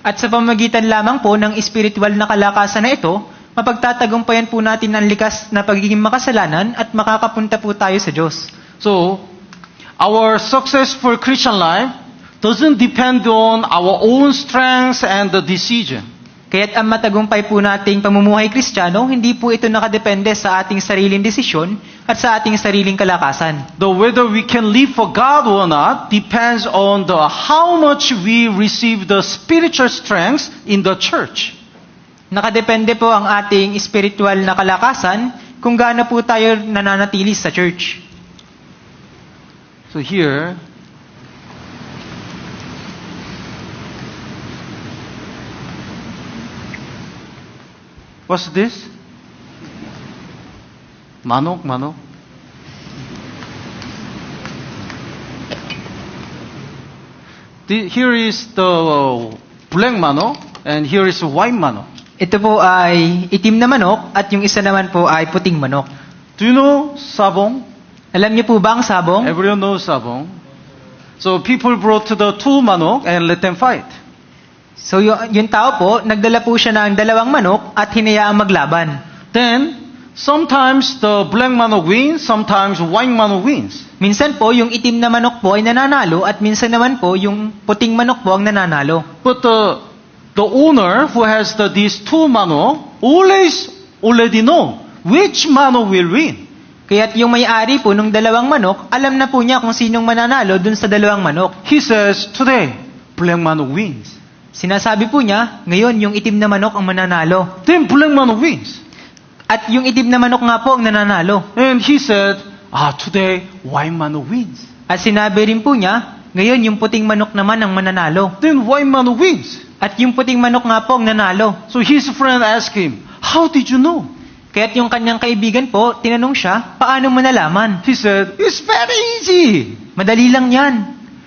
At sa pamamagitan lamang po ng spiritual na kalakasan na ito, mapagtatagumpayan po natin ang likas na pagiging makasalanan at makakapunta po tayo sa Diyos. So, our successful Christian life doesn't depend on our own strength and the decision. Kaya't ang matagumpay po nating pamumuhay Kristiyano, hindi po ito nakadepende sa ating sariling desisyon at sa ating sariling kalakasan. Whether we can live for God or not depends on how much we receive the spiritual strength in the church. Nakadepende po ang ating spiritual na kalakasan kung gaano po tayo nananatili sa church. So here, what's this? Manok. Here is the black manok and here is white manok. Ito po ay itim na manok at yung isa naman po ay puting manok. Do you know sabong? Alam niyo po ba ang sabong? Everyone knows sabong. So people brought the two manok and let them fight. So yung tao po, nagdala po siya ng dalawang manok at hinayaang maglaban. Then, sometimes the black manok wins, sometimes white manok wins. Minsan po, yung itim na manok po ay nananalo at minsan naman po, yung puting manok po ang nananalo. But the owner who has these two manok already know which manok will win. Kaya't yung may-ari po ng dalawang manok, alam na po niya kung sinong mananalo dun sa dalawang manok. He says, today, black manok wins. Sinasabi po niya, ngayon yung itim na manok ang mananalo. Then black manok wins. At yung itim na manok nga po ang nananalo. And he said, today, white manok wins. At sinabi rin po niya, ngayon yung puting manok naman ang mananalo. Then white manok wins. At yung puting manok nga po ang nanalo. So his friend asked him, how did you know? Kaya't yung kanyang kaibigan po, tinanong siya, paano mo nalaman? He said, it's very easy. Madali lang yan.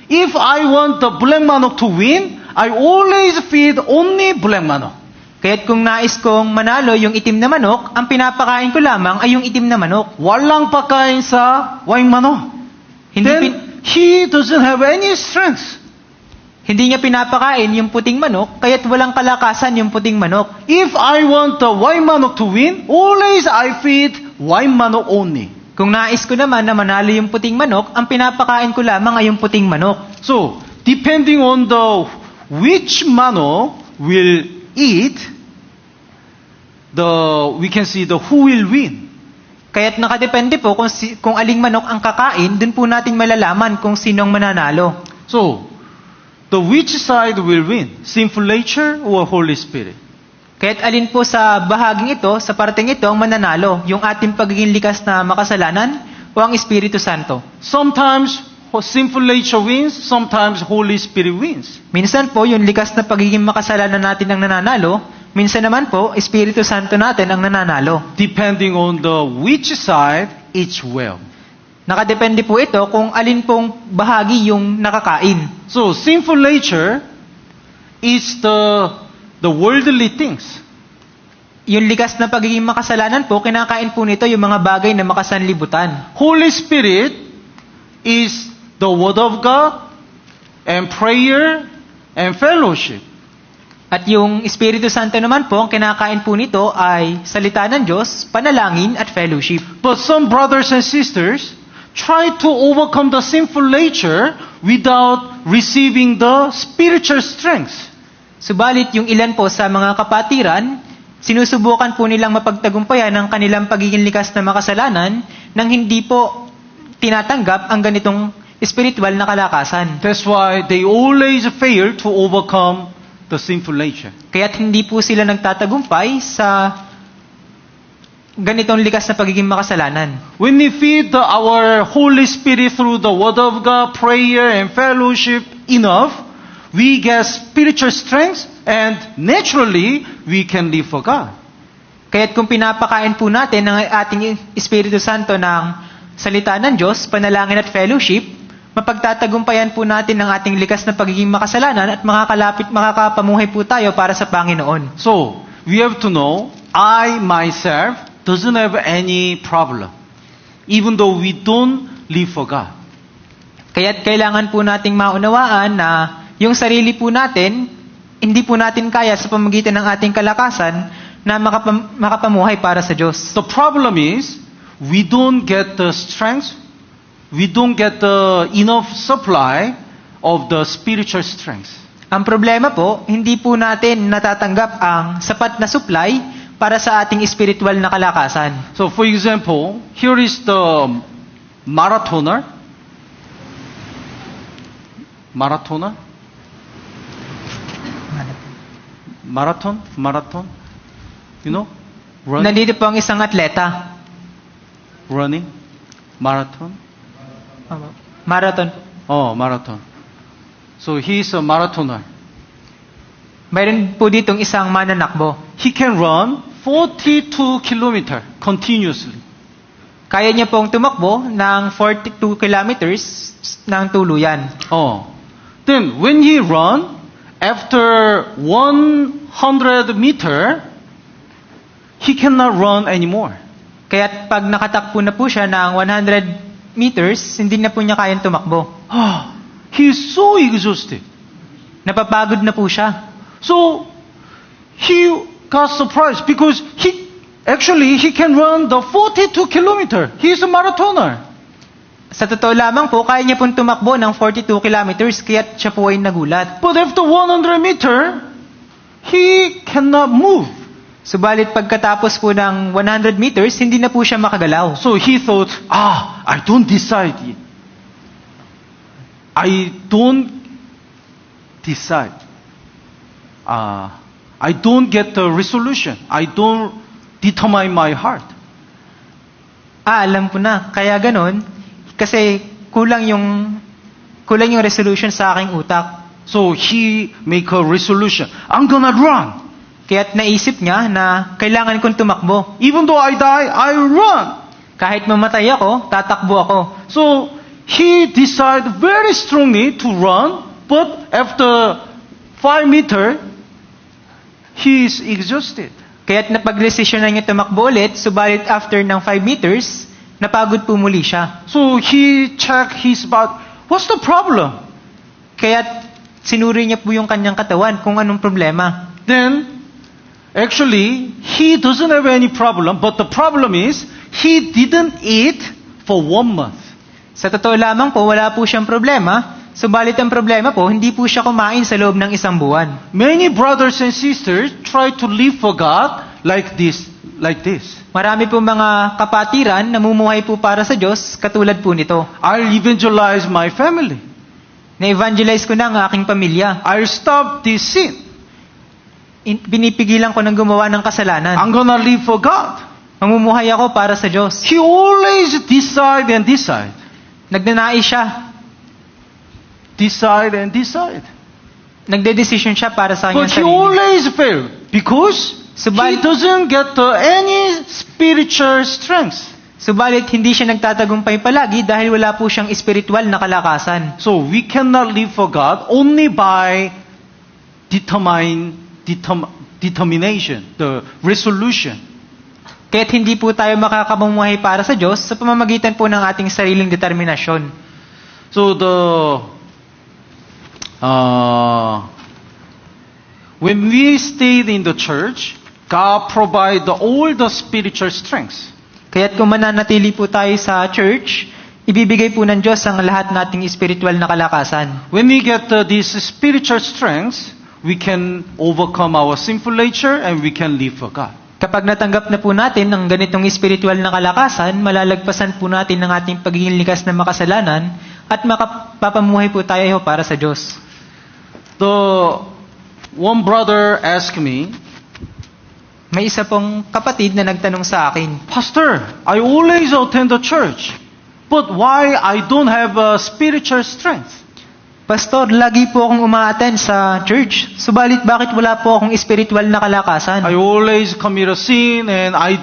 If I want the black manok to win, I always feed only black manok. Kaya't kung nais kong manalo yung itim na manok, ang pinapakain ko lamang ay yung itim na manok. Walang pakain sa white manok. Then he doesn't have any strength. Hindi niya pinapakain yung puting manok, kaya't walang kalakasan yung puting manok. If I want the white manok to win, always I feed white manok only. Kung nais ko naman na manalo yung puting manok, ang pinapakain ko lamang ay yung puting manok. So, depending on which manok will eat, we can see who will win. Kaya't nakadepende po kung aling manok ang kakain, dun po natin malalaman kung sinong mananalo. So, which side will win? Sinful nature or Holy Spirit? Kaya't alin po sa bahaging ito, sa parteng ito, ang mananalo? Yung ating pagiging likas na makasalanan o ang Espiritu Santo? Sometimes sinful nature wins, sometimes Holy Spirit wins. Minsan po, yung likas na pagiging makasalanan natin ang nananalo. Minsan naman po, Espiritu Santo natin ang nananalo. Depending on which side each will. Nakadepende po ito kung alin pong bahagi yung nakakain. So, sinful nature is the worldly things. yung likas na pagiging makasalanan po, kinakain po nito yung mga bagay na makasanlibutan. Holy Spirit is the Word of God and prayer and fellowship. At yung Espiritu Santo naman po, ang kinakain po nito ay salita ng Diyos, panalangin at fellowship. But some brothers and sisters try to overcome the sinful nature without receiving the spiritual strength. Subalit yung ilan po sa mga kapatiran, sinusubukan po nilang mapagtagumpayan ang kanilang pagiging likas na makasalanan nang hindi po tinatanggap ang ganitong espiritual na kalakasan. That's why they always fail to overcome the sinful nature. Kaya't hindi po sila nagtatagumpay sa ganitong likas na pagiging makasalanan. When we feed our Holy Spirit through the Word of God, prayer and fellowship enough, we get spiritual strength and naturally we can live for God. Kaya't kung pinapakain po natin ng ating Espiritu Santo ng salita ng Diyos, panalangin at fellowship, mapagtatagumpayan po natin ang ating likas na pagiging makasalanan at makakapamuhay po tayo para sa Panginoon. So, we have to know, I myself doesn't have any problem, even though we don't live for God. Kaya't kailangan po nating maunawaan na yung sarili po natin, hindi po natin kaya sa pamamagitan ng ating kalakasan na makapamuhay para sa Diyos. The problem is, we don't get the strength, we don't get the enough supply of the spiritual strength. Ang problema po, hindi po natin natatanggap ang sapat na supply para sa ating espiritual na kalakasan. So, for example, here is the marathoner. Marathoner? Marathon? You know? Nandito po ang isang atleta. Running? Marathon? Marathon. Oh, marathon. So, he is a marathoner. Mayroon po ditong isang mananakbo. He can run 42 kilometers continuously. Kaya niya pong tumakbo ng 42 kilometers ng tuluyan. Oh. Then, when he run, after 100 meter, he cannot run anymore. Kaya't pag nakatakbo na po siya ng 100 meters, hindi na po niya kayang tumakbo. He is so exhausted. Napapagod na po siya. So, he got surprised because he can run the 42 kilometer. He is a marathoner. Sa totoo lamang po, kaya niya pong tumakbo ng 42 kilometers, kaya't siya po ay nagulat. But after 100 meter, he cannot move. Subalit pagkatapos po ng 100 meters, hindi na po siya makagalaw. So he thought, I don't decide. I don't get the resolution. I don't determine my heart. Alam ko na. Kaya ganon, kasi kulang yung resolution sa aking utak. So he make a resolution. I'm gonna run. Kaya't naisip niya na kailangan kong tumakbo. Even though I die, I run. Kahit mamatay ako, tatakbo ako. So he decided very strongly to run, but after 5 meter, he is exhausted. Kaya't napag-desisyon na niya tumakbo ulit, subalit after ng 5 meters, napagod po muli siya. So he checked his body. What's the problem? Kaya't sinuri niya po yung kanyang katawan kung anong problema. Then, actually, he doesn't have any problem, but the problem is, he didn't eat for 1 month. Sa totoo lamang po, wala po siyang problema, subalit ang problema po, hindi po siya kumain sa loob ng 1 buwan. Many brothers and sisters try to live for God like this. Marami po mga kapatiran namumuhay po para sa Diyos, katulad po nito. I'll evangelize my family. Na-evangelize ko na ang aking pamilya. I'll stop this sin. Pinipigilan ko ng gumawa ng kasalanan. I'm gonna live for God. Mamumuhay ako para sa Diyos. He always decide. Nagnanais siya. Decide. Nagde-decision siya para sa kanyang But he sarili. always fail because he doesn't get any spiritual strength. Subalit hindi siya nagtatagumpay palagi dahil wala po siyang espiritual na kalakasan. So we cannot live for God only by determine determination, the resolution. Kaya't hindi po tayo makakapamumuhay para sa Diyos sa pamamagitan po ng ating sariling determinasyon. So when we stayed in the church, God provided all the spiritual strengths. Kaya't kung mananatili po tayo sa church, ibibigay po ng Diyos ang lahat nating spiritual na kalakasan. When we get these spiritual strengths, we can overcome our sinful nature and we can live for God. Kapag natanggap na po natin ang ganitong spiritual na kalakasan, malalagpasan po natin ang ating pagiging likas na makasalanan at makapapamuhay po tayo para sa Diyos. One brother asked me, May isa pong kapatid na nagtanong sa akin, Pastor, I always attend the church, but why I don't have spiritual strength? Pastor, lagi po akong umaattend sa church, subalit bakit wala po akong spiritual na kalakasan? I always commit a sin and I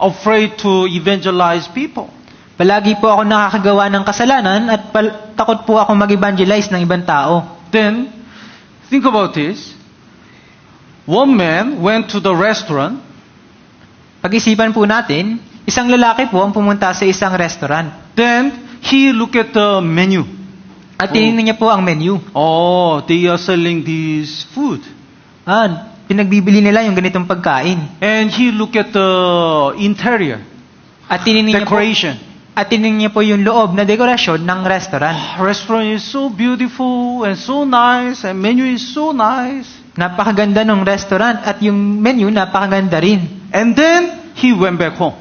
afraid to evangelize people. Palagi po ako nakakagawa ng kasalanan at takot po ako mag-evangelize ng ibang tao. Then, think about this. One man went to the restaurant. Pag-isipan po natin, isang lalaki po ang pumunta sa isang restaurant. Then, he looked at the menu. At tinignan niya po ang menu. Oh, they are selling this food. Pinagbibili nila yung ganitong pagkain. And he looked at the interior, At tinignan decoration. niya po yung loob na dekorasyon ng restaurant. Restaurant is so beautiful and so nice and menu is so nice. Napakaganda ng restaurant at yung menu napakaganda rin. And then, he went back home.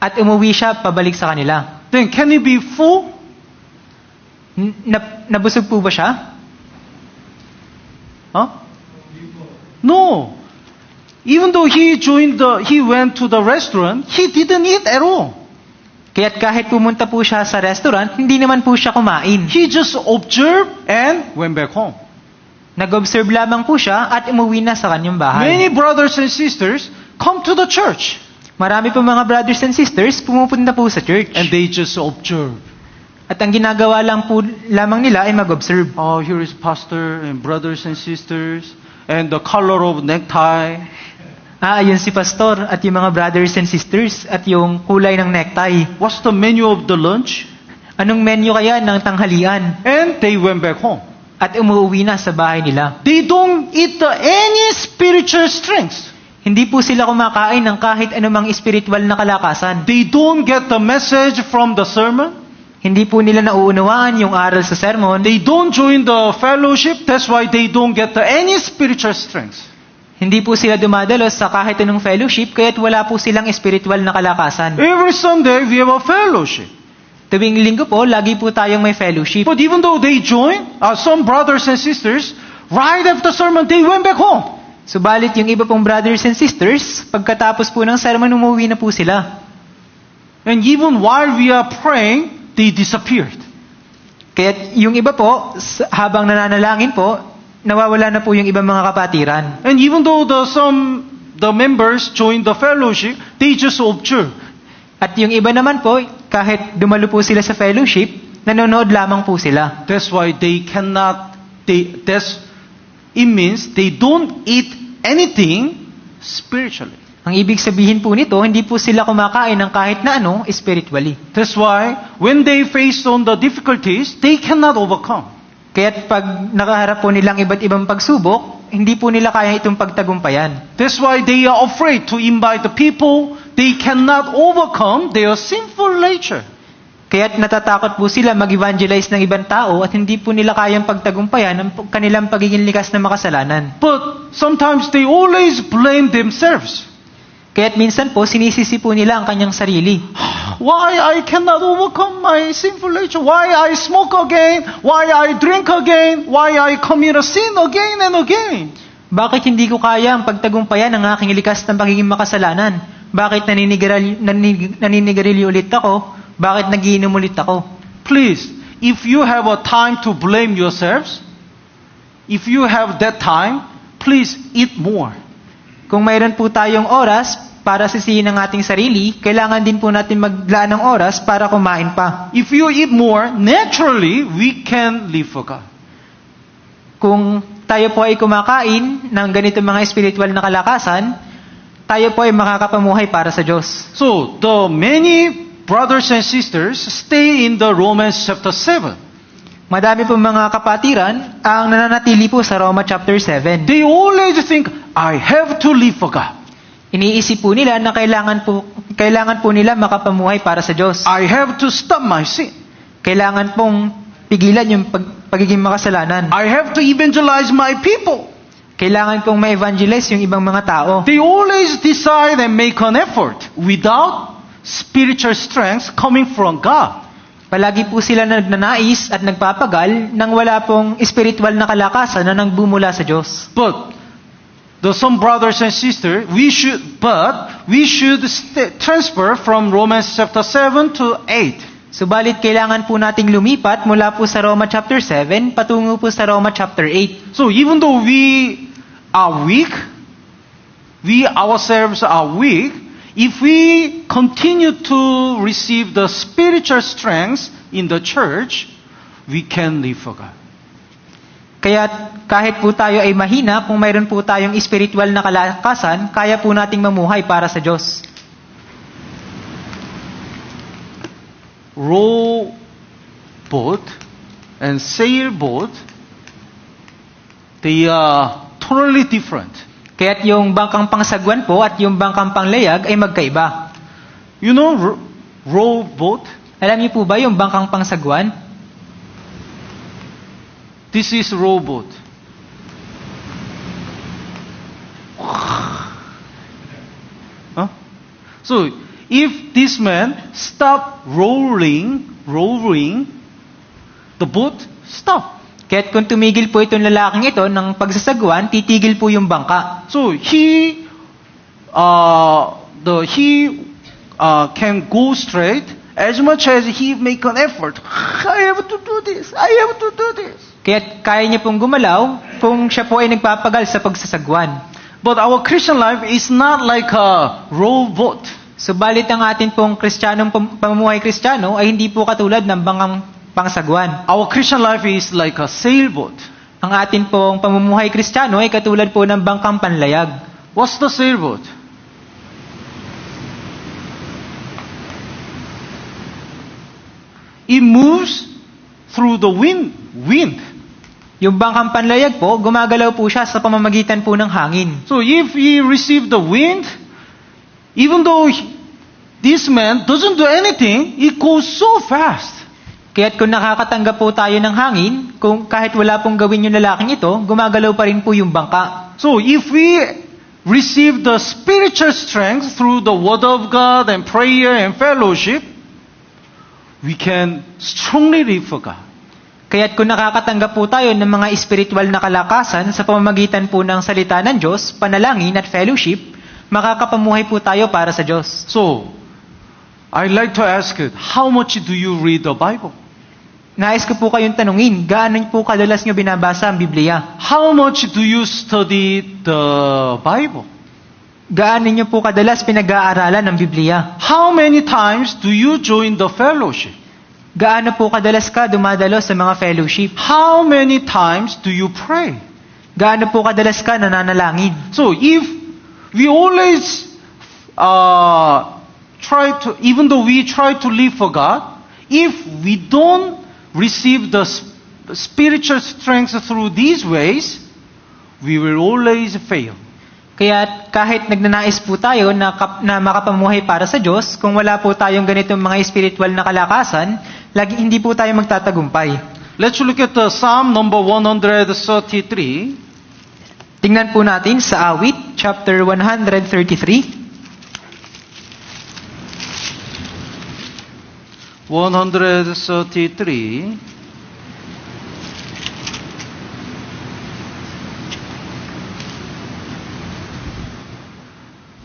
At umuwi siya pabalik sa kanila. Then, can he be full? Nabusog po ba siya? Huh? No. Even though he went to the restaurant, he didn't eat at all. Kaya't kahit pumunta po siya sa restaurant, hindi naman po siya kumain. He just observed and went back home. Nag-observe lamang po siya at umuwi na sa kanyang bahay. Many brothers and sisters come to the church Marami po mga brothers and sisters pumupunta po sa church. and they just observe. At ang ginagawa lamang nila ay mag-observe. Oh, here is pastor and brothers and sisters and the color of necktie. Ayun si pastor at yung mga brothers and sisters at yung kulay ng necktie. What's the menu of the lunch? Anong menu kaya ng tanghalian? And they went back home. At umuwi na sa bahay nila. They don't eat any spiritual strength. Hindi po sila kumakain ng kahit anumang spiritual na kalakasan. They don't get the message from the sermon. Hindi po nila nauunawaan yung aral sa sermon. They don't join the fellowship. That's why they don't get any spiritual strength. Hindi po sila dumadalos sa kahit anong fellowship, kaya't wala po silang spiritual na kalakasan. Every Sunday, we have a fellowship. Tuwing linggo po, lagi po tayong may fellowship. But even though they join, some brothers and sisters, right after sermon, they went back home. Subalit yung iba pong brothers and sisters, pagkatapos po ng sermon, umuwi na po sila. And even while we are praying, they disappeared. Kaya yung iba po, habang nananalangin po, nawawala na po yung ibang mga kapatiran. And even though the members joined the fellowship, they just observe. At yung iba naman po, kahit dumalo po sila sa fellowship, nanonood lamang po sila. That's why it means they don't eat anything spiritually. Ang ibig sabihin po nito, hindi po sila kumakain ng kahit na ano spiritually. That's why when they face on the difficulties, they cannot overcome. Kaya't pag nakaharap po nilang iba't ibang pagsubok, hindi po nila kaya itong pagtagumpayan. That's why they are afraid to invite the people. They cannot overcome their sinful nature. Kaya't natatakot po sila mag-evangelize ng ibang tao at hindi po nila kayang pagtagumpayan ang kanilang pagiging likas na makasalanan. But sometimes they always blame themselves. Kaya't minsan po sinisisi po nila ang kanyang sarili. Why I cannot overcome my sinful nature? Why I smoke again? Why I drink again? Why I commit a sin again and again? Bakit hindi ko kaya ang pagtagumpayan ng aking likas na pagiging makasalanan? Bakit naninigarilyo ulit ako? Bakit nagiinom ulit ako? Please, if you have a time to blame yourselves, if you have that time, please eat more. Kung mayroon po tayong oras para sisihin ang ating sarili, kailangan din po natin maglaan ng oras para kumain pa. If you eat more, naturally, we can live for God. Kung tayo po ay kumakain ng ganito mga spiritual na kalakasan, tayo po ay makakapamuhay para sa Diyos. So, the many brothers and sisters stay in the Romans chapter 7. Madami po mga kapatiran ang nananatili po sa Roma chapter 7. They always think, I have to live for God. Iniisip po nila na kailangan po nila makapamuhay para sa Diyos. I have to stop my sin. Kailangan pong pigilan yung pagiging makasalanan. I have to evangelize my people. Kailangan pong ma-evangelize yung ibang mga tao. They always decide and make an effort without spiritual strength coming from God. Palagi po sila nagnanais at nagpapagal nang wala pong spiritual na kalakasan na nangbumula sa Diyos. But some brothers and sisters, we should transfer from Romans chapter 7 to 8. Subalit kailangan po nating lumipat mula po sa Roma chapter 7 patungo po sa Roma chapter 8. So even though we are weak, we ourselves are weak, if we continue to receive the spiritual strength in the church, we can live for God. Kaya kahit po tayo ay mahina, kung mayroon po tayong spiritual na kalakasan, kaya po nating mamuhay para sa Diyos. Rowboat and sailboat, they are totally different. Kaya't yung bangkang pangsagwan po at yung bangkang panglayag ay magkaiba. You know rowboat? Alam niyo po ba yung bangkang pangsagwan? This is rowboat. Huh? So, if this man stop rowing, the boat stop. Kaya't kung tumigil po itong lalaking ito ng pagsasagwan, titigil po yung bangka. So he can go straight as much as he make an effort. I have to do this. Kaya't kaya niya pong gumalaw kung siya po ay nagpapagal sa pagsasagwan. But our Christian life is not like a rowboat. Subalit ang atin pong pamumuhay Kristiyano ay hindi po katulad ng bangkang pangsagwan. Our Christian life is like a sailboat. Ang atin pong pamumuhay Kristiyano ay katulad po ng bangkang panlayag. What's the sailboat? It moves through the wind. Yung bangkang panlayag po, gumagalaw po siya sa pamamagitan po ng hangin. So if he receive the wind, even though this man doesn't do anything, it goes so fast. Kaya't kung nakakatanggap po tayo ng hangin, kung kahit wala pong gawin yung lalaking ito, gumagalaw pa rin po yung bangka. So if we receive the spiritual strength through the Word of God and prayer and fellowship, we can strongly live for God. Kaya't kung nakakatanggap po tayo ng mga spiritual na kalakasan sa pamamagitan po ng salita ng Diyos, panalangin at fellowship, makakapamuhay po tayo para sa Diyos. So, I'd like to ask you, how much do you read the Bible? Nais ko po kayong tanungin, gaano po kadalas nyo binabasa ang Biblia? How much do you study the Bible? Gaano nyo po kadalas pinag-aaralan ng Biblia? How many times do you join the fellowship? Gaano po kadalas ka dumadalo sa mga fellowship? How many times do you pray? Gaano po kadalas ka nananalangin? So if we always even though we try to live for God, if we don't receive the spiritual strength through these ways, we will always fail. Kaya kahit nagnanais po tayo na makapamuhay para sa Diyos, kung wala po tayong ganitong mga spiritual na kalakasan, hindi po tayo magtatagumpay. Let's look at Psalm number 133. Tingnan po natin sa Awit, chapter 133. 133.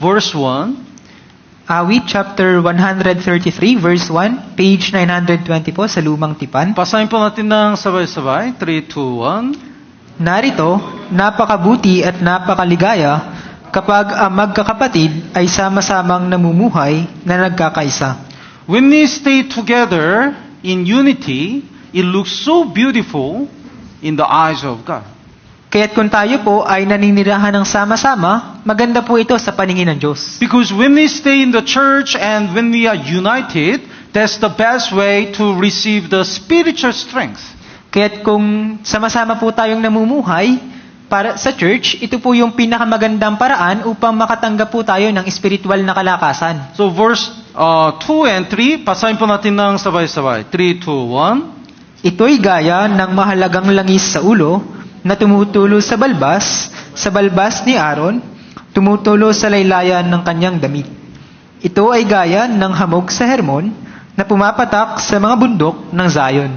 Verse 1. Awit chapter 133 verse 1, page 920 po sa Lumang Tipan. Basahin po natin ng sabay-sabay. 3, 2, 1. Narito, napakabuti at napakaligaya kapag ang magkakapatid ay sama-samang namumuhay na nagkakaisa. When we stay together in unity, it looks so beautiful in the eyes of God. Kaya't kung tayo po ay naninirahan ng sama-sama, maganda po ito sa paningin ng Diyos. Because when we stay in the church and when we are united, that's the best way to receive the spiritual strength. Kaya't kung sama-sama po tayong namumuhay para sa church, ito po yung pinakamagandang paraan upang makatanggap po tayo ng spiritual na kalakasan. So verse 2 and 3, basahin po natin ng sabay-sabay. 3, 2, 1. Ito'y gaya ng mahalagang langis sa ulo na tumutulo sa balbas ni Aaron, tumutulo sa laylayan ng kanyang damit. Ito ay gaya ng hamog sa Hermon na pumapatak sa mga bundok ng Zion.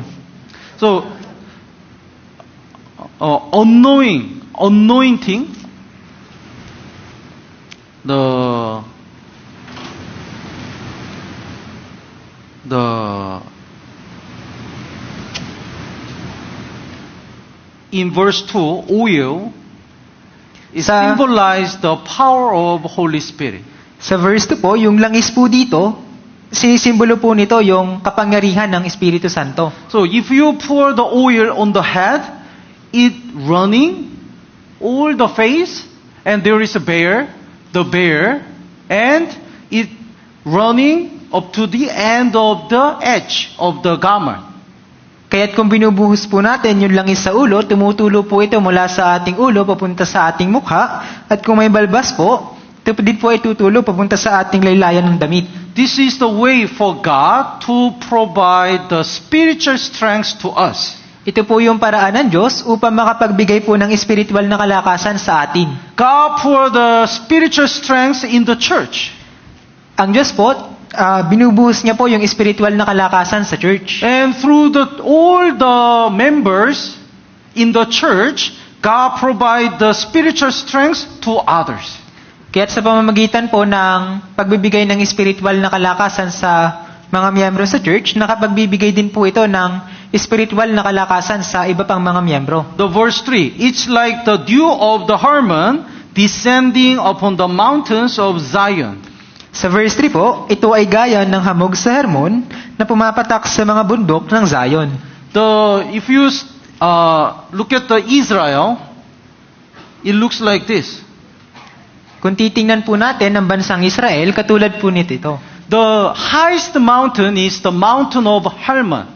So, anointing, in verse 2, oil is symbolize the power of Holy Spirit. Sa verse 2 po, yung langis po dito, sinisimbolo po nito yung kapangyarihan ng Espiritu Santo. So if you pour the oil on the head, it running all the face, and there is a bear, and it running up to the end of the edge of the garment. Kaya't kung binubuhos po natin yung langis sa ulo, tumutulo po ito mula sa ating ulo papunta sa ating mukha. At kung may balbas po, ito din po ay tutulo papunta sa ating laylayan ng damit. This is the way for God to provide the spiritual strength to us. Ito po yung paraan ng Diyos upang makapagbigay po ng spiritual na kalakasan sa atin. God pour the spiritual strength in the church. Ang Diyos po, binubuhos niya po yung spiritual na kalakasan sa church. And through all the members in the church, God provide the spiritual strength to others. Kaya't sa pamamagitan po ng pagbibigay ng spiritual na kalakasan sa mga miyembro sa church, nakapagbibigay din po ito ng spiritual na kalakasan sa iba pang mga miyembro. The verse 3, it's like the dew of the Hermon descending upon the mountains of Zion. Sa verse 3 po, ito ay gaya ng hamog sa Hermon na pumapatak sa mga bundok ng Zion. If you look at the Israel, it looks like this. Kung titingnan po natin ang bansang Israel, katulad po nito ito. The highest mountain is the mountain of Hermon.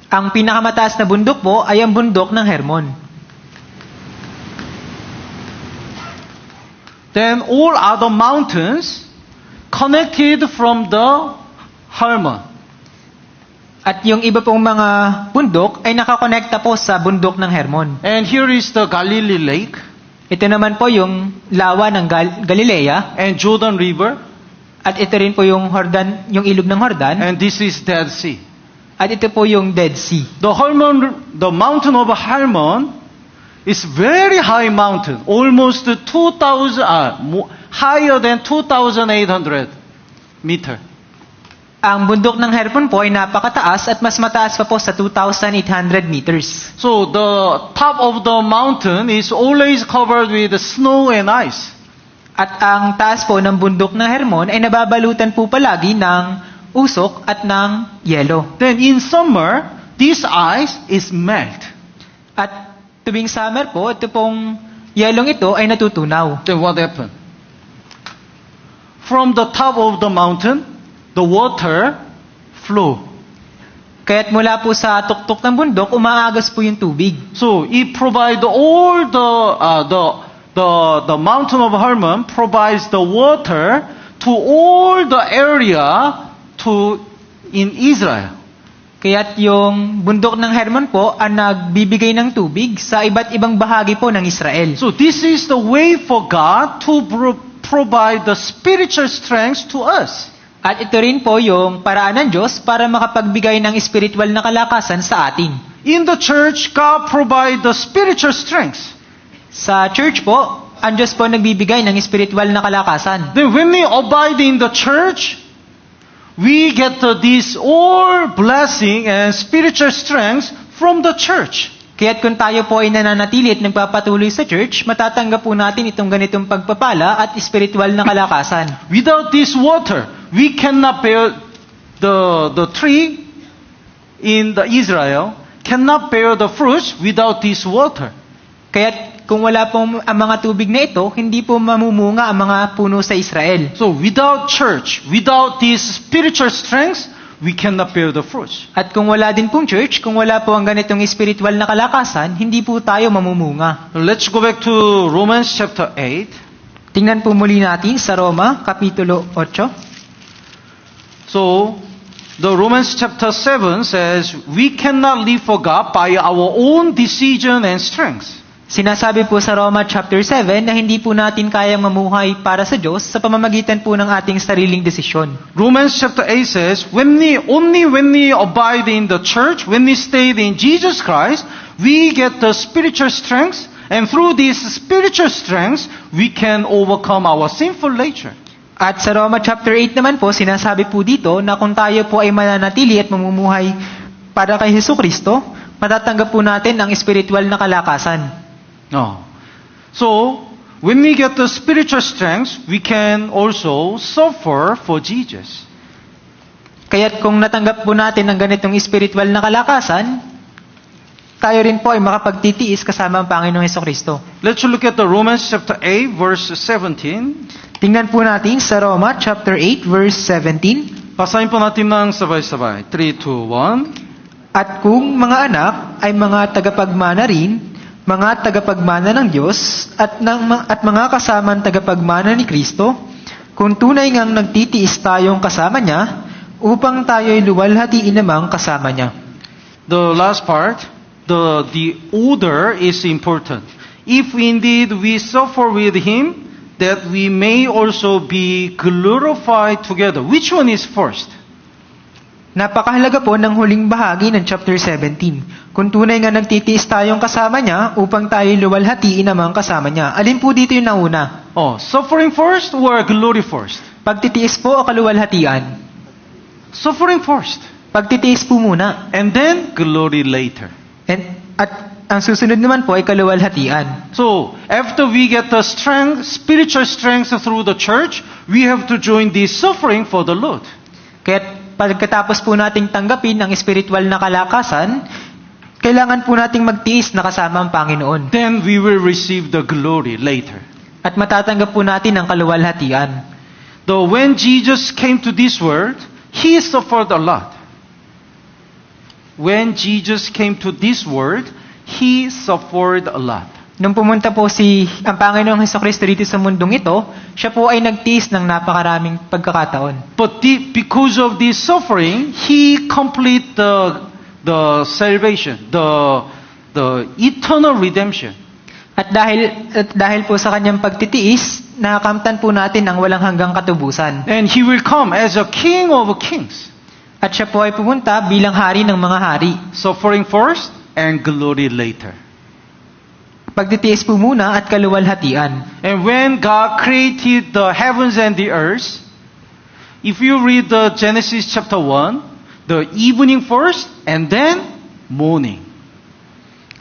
Ang pinakamataas na bundok po ay ang bundok ng Hermon. Then all other mountains connected from the Hermon. At yung iba pong mga bundok ay nakakonekta po sa bundok ng Hermon. And here is the Galilee Lake. Ito naman po yung lawa ng Galilea. And Jordan River. At ito rin po yung yung ilog ng Jordan. And this is Dead Sea. At ito po yung Dead Sea. The mountain of Hermon is very high mountain, almost 2,000, higher than 2,800 meter. Ang bundok ng Hermon po ay napakataas at mas mataas pa po sa 2,800 meters. So the top of the mountain is always covered with snow and ice. At ang taas po ng bundok ng Hermon ay nababalutan po palagi ng usok at ng yelo. Then in summer, this ice is melt. At tuwing summer po, ito pong yelong ito ay natutunaw. Then what happened? From the top of the mountain, the water flow. Kaya't mula po sa tuktok ng bundok, umaagos po yung tubig. So it provides all the mountain of Hermon provides the water to all the area in Israel. Kaya't yung bundok ng Hermon po ang nagbibigay ng tubig sa iba't ibang bahagi po ng Israel. So this is the way for God to provide the spiritual strength to us. At ito rin po yung paraan ng Diyos para makapagbigay ng spiritual na kalakasan sa atin. In the church, God provide the spiritual strength. Sa church po, ang Diyos po nagbibigay ng spiritual na kalakasan. Then when we abide in the church, we get this all blessing and spiritual strength from the church. Kaya't kung tayo po ay nananatili at nagpapatuloy sa church, matatanggap po natin itong ganitong pagpapala at spiritual na kalakasan. Without this water, we cannot bear the tree in the Israel cannot bear the fruits without this water. Kaya't kung wala pong ang mga tubig na ito, hindi po mamumunga ang mga puno sa Israel. So without church, without this spiritual strength, we cannot bear the fruits. At kung wala din pong church, kung wala po ang ganitong spiritual na kalakasan, hindi po tayo mamumunga. Let's go back to Romans chapter 8. Tingnan po muli natin sa Roma, Kapitulo 8. So, the Romans chapter 7 says, we cannot live for God by our own decision and strength. Sinasabi po sa Roma chapter 7 na hindi po natin kayang mamuhay para sa Diyos sa pamamagitan po ng ating sariling desisyon. Romans chapter 8 says, only when we abide in the church, when we stay in Jesus Christ, we get the spiritual strength, and through this spiritual strength, we can overcome our sinful nature. At sa Roma chapter 8 naman po, sinasabi po dito na kung tayo po ay mananatili at mamumuhay para kay Jesucristo, matatanggap po natin ang spiritual na kalakasan. No. So, when we get the spiritual strength, we can also suffer for Jesus. Kaya't kung natanggap po natin ang ganitong spiritual na kalakasan, tayo rin po ay makapagtitiis kasama ang Panginoong Jesucristo. Let's look at the Romans chapter 8 verse 17. Tingnan po natin sa Roma chapter 8 verse 17. Basahin po natin ng sabay-sabay. 3, 2, 1. At kung mga anak ay mga tagapagmana rin, mga tagapagmana ng Diyos at mga kasamang tagapagmana ni Kristo, kung tunay ngang nagtitiis tayong kasama niya, upang tayo'y luwalhatiin namang kasama niya. The last part, the order is important. If indeed we suffer with Him, that we may also be glorified together. Which one is first? Napakahalaga po ng huling bahagi ng chapter 17. Kung tunay nga nagtitiis tayong kasama niya, upang tayo'y luwalhatiin namang kasama niya. Alin po dito yung nauna? Suffering first or glory first? Pagtitiis po o kaluwalhatian? Suffering first. Pagtitiis po muna. And then, glory later. At ang susunod naman po ay kaluwalhatian. So, after we get the strength, spiritual strength through the church, we have to join the suffering for the Lord. Kaya pagkatapos po nating tanggapin ang spiritual na kalakasan, kailangan po nating magtiis na kasama ang Panginoon. Then we will receive the glory later. At matatanggap po natin ang kaluwalhatian. Though when Jesus came to this world, He suffered a lot. When Jesus came to this world, He suffered a lot. Nung pumunta po ang Panginoong Jesucristo dito sa mundong ito, siya po ay nagtiis ng napakaraming pagkakataon. But because of this suffering, He complete the salvation, the eternal redemption. At dahil po sa kanyang pagtitiis, nakakamtan po natin ang walang hanggang katubusan. And He will come as a King of kings. At siya po ay pumunta bilang hari ng mga hari. Suffering first and glory later. Pagtitiis po muna at kaluwalhatian. And when God created the heavens and the earth, if you read the Genesis chapter 1, the evening first and then morning.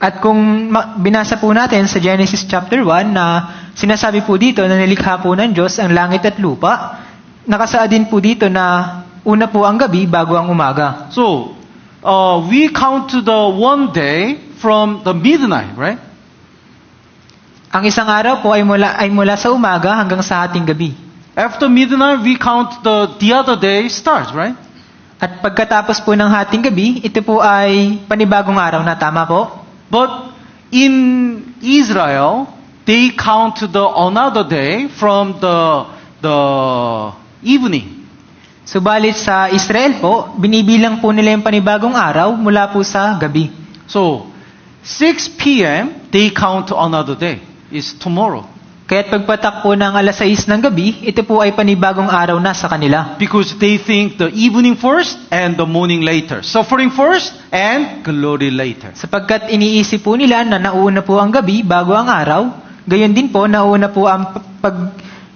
At kung binasa po natin sa Genesis chapter 1 na sinasabi po dito na nilikha po ng Diyos ang langit at lupa, nakasaad din po dito na una po ang gabi bago ang umaga. So, we count the one day from the midnight, right? Ang isang araw po ay mula sa umaga hanggang sa hating gabi. After midnight, we count the other day starts, right? At pagkatapos po ng hating gabi, ito po ay panibagong araw na, tama po? But in Israel, they count the another day from the evening. Subalit sa Israel po, binibilang po nila yung panibagong araw mula po sa gabi. So, 6 p.m., they count another day. It's tomorrow. Kaya't pagpatak po ng alas 6 ng gabi, ito po ay panibagong araw na sa kanila. Because they think the evening first and the morning later. Suffering first and glory later. Sapagkat iniisip po nila na nauna po ang gabi bago ang araw, gayon din po nauna po ang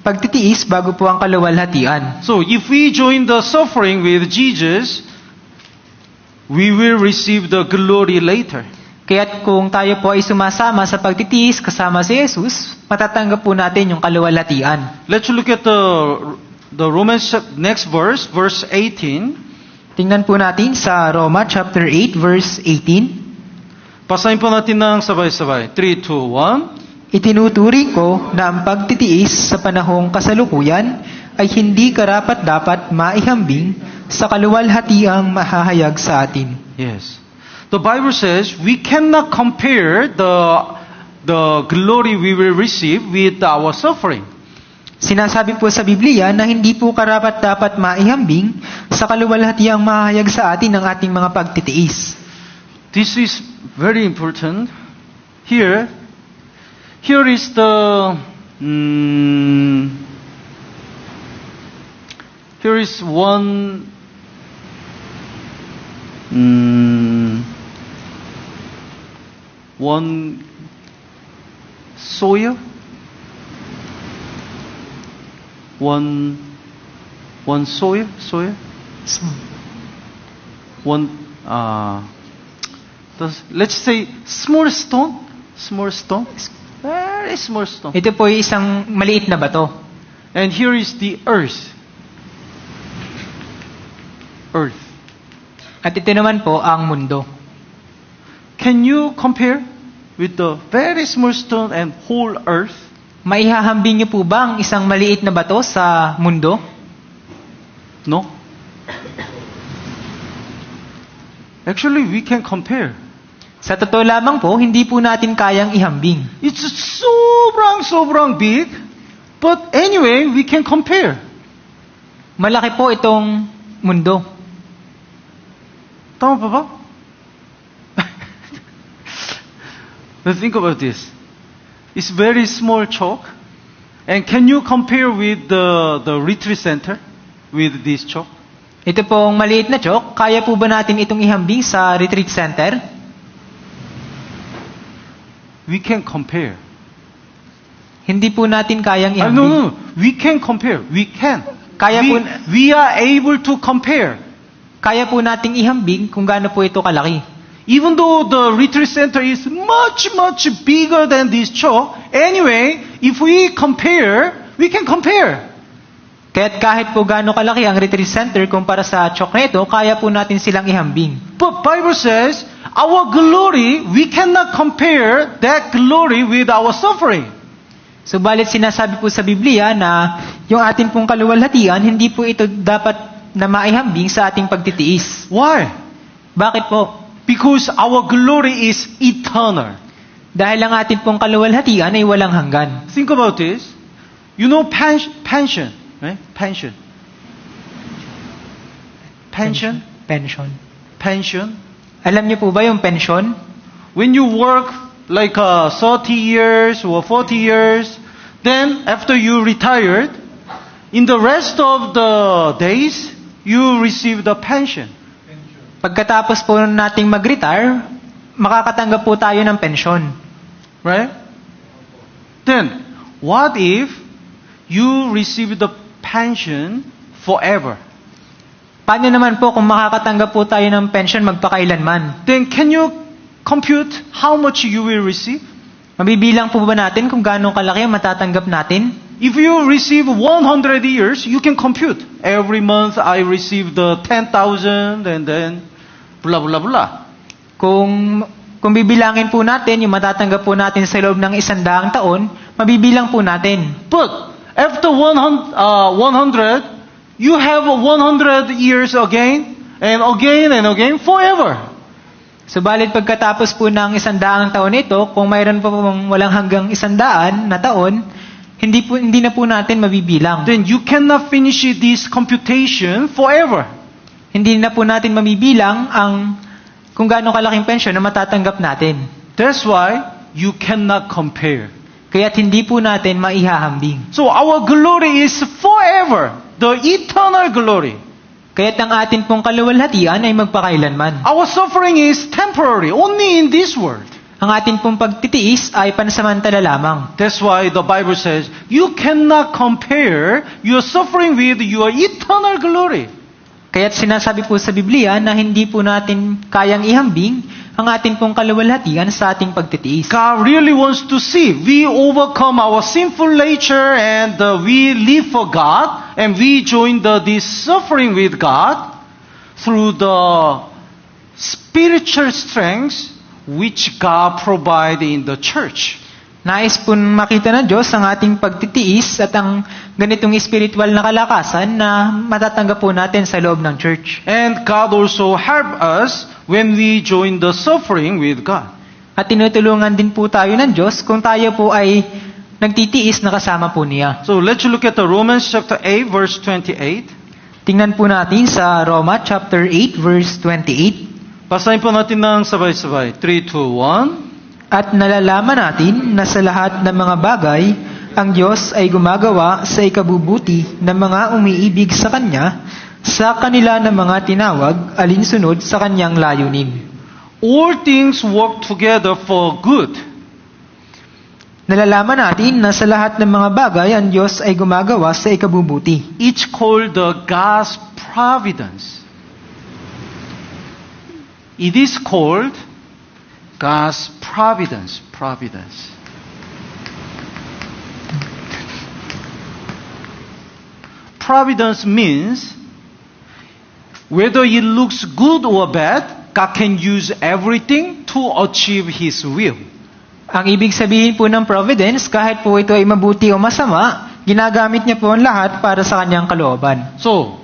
pagtitiis bago po ang kaluwalhatian. So if we join the suffering with Jesus, we will receive the glory later. Kaya't kung tayo po ay sumasama sa pagtitiis kasama si Jesus, matatanggap po natin yung kaluwalhatian. Let's look at the Romans next verse 18. Tingnan po natin sa Roma chapter 8 verse 18. Basahin po natin ng sabay-sabay. 3, 2, 1. Itinuturing ko na ang pagtitiis sa panahong kasalukuyan ay hindi karapat-dapat maihambing sa kaluwalhatiang mahahayag sa atin. Yes. The Bible says we cannot compare the glory we will receive with our suffering. Sinasabi po sa Biblia na hindi po karapat-dapat maihambing sa kaluwalhatiang mahahayag sa atin ng ating mga pagtitiis. This is very important. Here is the here is one soil, one soil, one let's say small stone, very small stone. Ito po ay isang maliit na bato. And here is the earth. At ito naman po ang mundo. Can you compare with the very small stone and whole earth? Maihahambing niyo po ba ang isang maliit na bato sa mundo? No. Actually, we can compare. Sa totoo lamang po, hindi po natin kayang ihambing. It's sobrang big, but anyway, we can compare. Malaki po itong mundo. Tama pa ba? Now think about this. It's very small chalk. And can you compare with the retreat center with this chalk? Ito pong maliit na chalk, kaya po ba natin itong ihambing sa retreat center? We can compare. Hindi po natin kayang ihambing. No. We can compare. We can. We are able to compare. Kaya po nating ihambing kung gaano po ito kalaki. Even though the retreat center is much bigger than this chalk, anyway, if we compare, we can compare. Kaya't kahit po gaano kalaki ang retreat center kumpara sa chalk na ito, kaya po natin silang ihambing. But Bible says, our glory, we cannot compare that glory with our suffering. Subalit sinasabi po sa Biblia na yung ating pong kaluwalhatian, hindi po ito dapat na maihambing sa ating pagtitiis. Why? Bakit po? Because our glory is eternal. Dahil ang ating pong kaluwalhatian ay walang hanggan. Think about this. You know pension, right? Pension. Alam niyo po ba yung pension? When you work like 30 years or 40 years, then after you retired, in the rest of the days, you receive the pension. Pagkatapos po nating mag-retire, makakatanggap po tayo ng pensyon. Right? Then, what if you receive the pension forever? Paano naman po kung makakatanggap po tayo ng pension magpakailanman? Then, can you compute how much you will receive? Mabibilang po ba natin kung gaano kalaki ang matatanggap natin? If you receive 100 years, you can compute. Every month I receive the 10,000 and then blah blah blah. Kung bibilangin po natin yung matatanggap po natin sa loob ng 100 taon, mabibilang po natin. But after 100, you have 100 years again and again forever. Subalit pagkatapos po ng 100 taon ito, kung mayroon pa pong walang hanggang 100 na taon, hindi na po natin mabibilang. Then you cannot finish this computation forever. Hindi na po natin mabibilang ang kung gaano kalaking pensyon na matatanggap natin. That's why you cannot compare. Kaya't hindi po natin maihahambing. So our glory is forever, the eternal glory. Kaya't ang atin pong kaluwalhatian ay magpakailanman. Our suffering is temporary, only in this world. Ang atin pong pagtitiis ay pansamantala lamang. That's why the Bible says, you cannot compare your suffering with your eternal glory. Kaya't sinasabi po sa Biblia na hindi po natin kayang ihambing ang atin pong kaluwalhatian sa ating pagtitiis. God really wants to see we overcome our sinful nature and we live for God and we join this suffering with God through the spiritual strength which God provides in the church. Nais po makita ng Diyos ang ating pagtitiis at ang ganitong spiritual na kalakasan na matatanggap po natin sa loob ng church. And God also help us when we join the suffering with God. At tinutulungan din po tayo ng Diyos kung tayo po ay nagtitiis na kasama po niya. So let's look at the Romans chapter 8 verse 28. Tingnan po natin sa Roma chapter 8 verse 28. Basahin po natin ng sabay-sabay. 3, 2, 1. At nalalaman natin na sa lahat ng mga bagay, ang Diyos ay gumagawa sa ikabubuti ng mga umiibig sa Kanya, sa kanila ng mga tinawag alinsunod sa Kanyang layunin. All things work together for good. Nalalaman natin na sa lahat ng mga bagay, ang Diyos ay gumagawa sa ikabubuti. It's called the God's providence. It is called God's providence. Providence. Providence means whether it looks good or bad, God can use everything to achieve His will. Ang ibig sabihin po ng providence, kahit po ito ay mabuti o masama, ginagamit niya po ang lahat para sa Kanyang kalooban. So,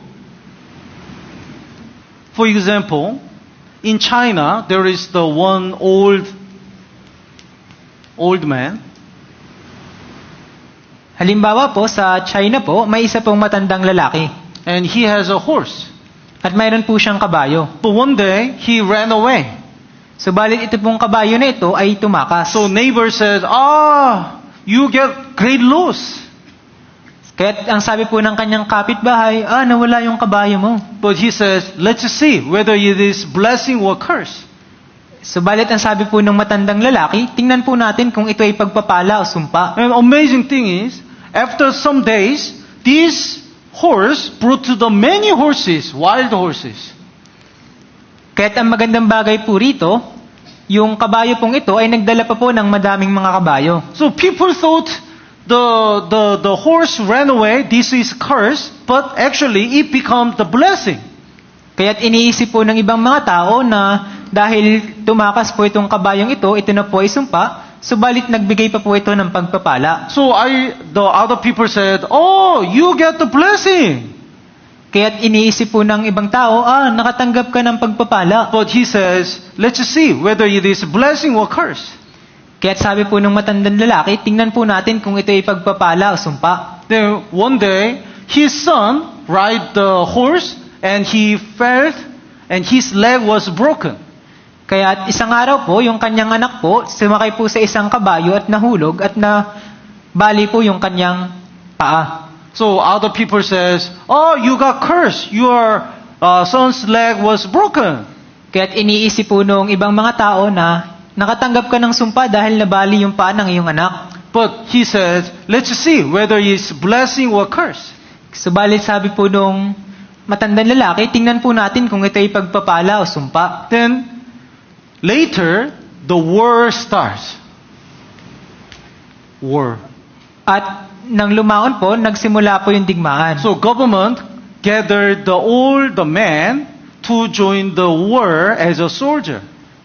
for example, in China, there is the one old man. Halimbawa po, sa China po, may isa pong matandang lalaki. And he has a horse. At mayroon po siyang kabayo. But one day, he ran away. Subalit ito pong kabayo na ito ay tumakas. So neighbor said, you get great loss. Kaya ang sabi po ng kanyang kapitbahay, nawala yung kabayo mo. But he says, let's see whether it is blessing or curse. Subalit ang sabi po ng matandang lalaki, tingnan po natin kung ito ay pagpapala o sumpa. And amazing thing is, after some days, this horse brought to the many horses, wild horses. Kaya't ang magandang bagay po rito, yung kabayo pong ito ay nagdala pa po ng madaming mga kabayo. So people thought the horse ran away, this is curse, but actually it became the blessing. Kaya't iniisip po ng ibang mga tao na dahil tumakas po itong kabayong ito na po ay sumpa, subalit nagbigay pa po ito ng pagpapala. So the other people said, you get the blessing. Kaya't iniisip po ng ibang tao, nakatanggap ka ng pagpapala. But he says, let's see whether it is blessing or curse. Kaya't sabi po ng matandang lalaki, tingnan po natin kung ito ay pagpapala o sumpa. Then one day, his son ride the horse and he fell and his leg was broken. Kaya't isang araw po, yung kanyang anak po, sumakay po sa isang kabayo at nahulog at bali po yung kanyang paa. So other people says, you got cursed. Your son's leg was broken. Kaya't iniisip po nung ibang mga tao na nakatanggap ka ng sumpa dahil nabali yung paa ng iyong anak. But he says, let's see whether it's blessing or curse. Subalit sabi po nung matandang lalaki, tingnan po natin kung ito ay pagpapala o sumpa. Then later, the war starts. War. At nang lumaon po, nagsimula po yung digmaan. So government gathered all the men to join the war as a soldier.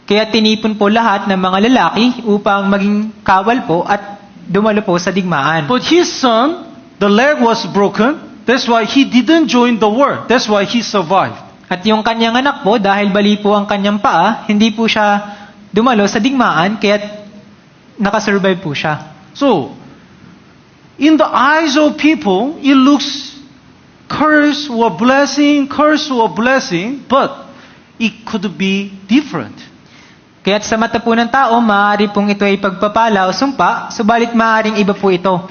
Kaya tinipon po lahat ng mga lalaki upang maging kawal po at dumalo po sa digmaan. But his son, the leg was broken. That's why he didn't join the war. That's why he survived. At yung kanyang anak po, dahil bali po ang kanyang paa, hindi po siya dumalo sa digmaan, kaya nakasurvive po siya. So, in the eyes of people, it looks curse or blessing, but it could be different. Kaya't sa mata po ng tao, maaari pong ito ay pagpapala o sumpa, subalit maaaring iba po ito.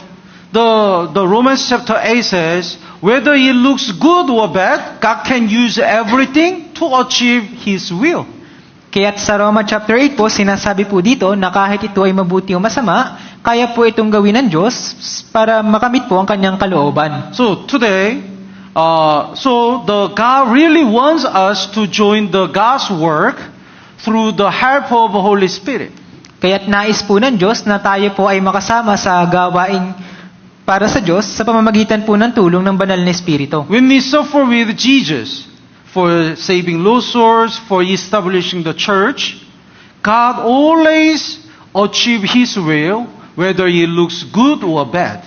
The Romans chapter 8 says, whether it looks good or bad, God can use everything to achieve His will. Kaya't sa Roma chapter 8 po, sinasabi po dito na kahit ito ay mabuti o masama, kaya po itong gawin ng Diyos para makamit po ang kanyang kalooban. So today, the God really wants us to join the God's work through the help of the Holy Spirit. Kaya't nais po ng Diyos na tayo po ay makasama sa gawain para sa Diyos sa pamamagitan po ng tulong ng banal na Espiritu. When we suffer with Jesus for saving lost souls, for establishing the church, God always achieve His will whether it looks good or bad.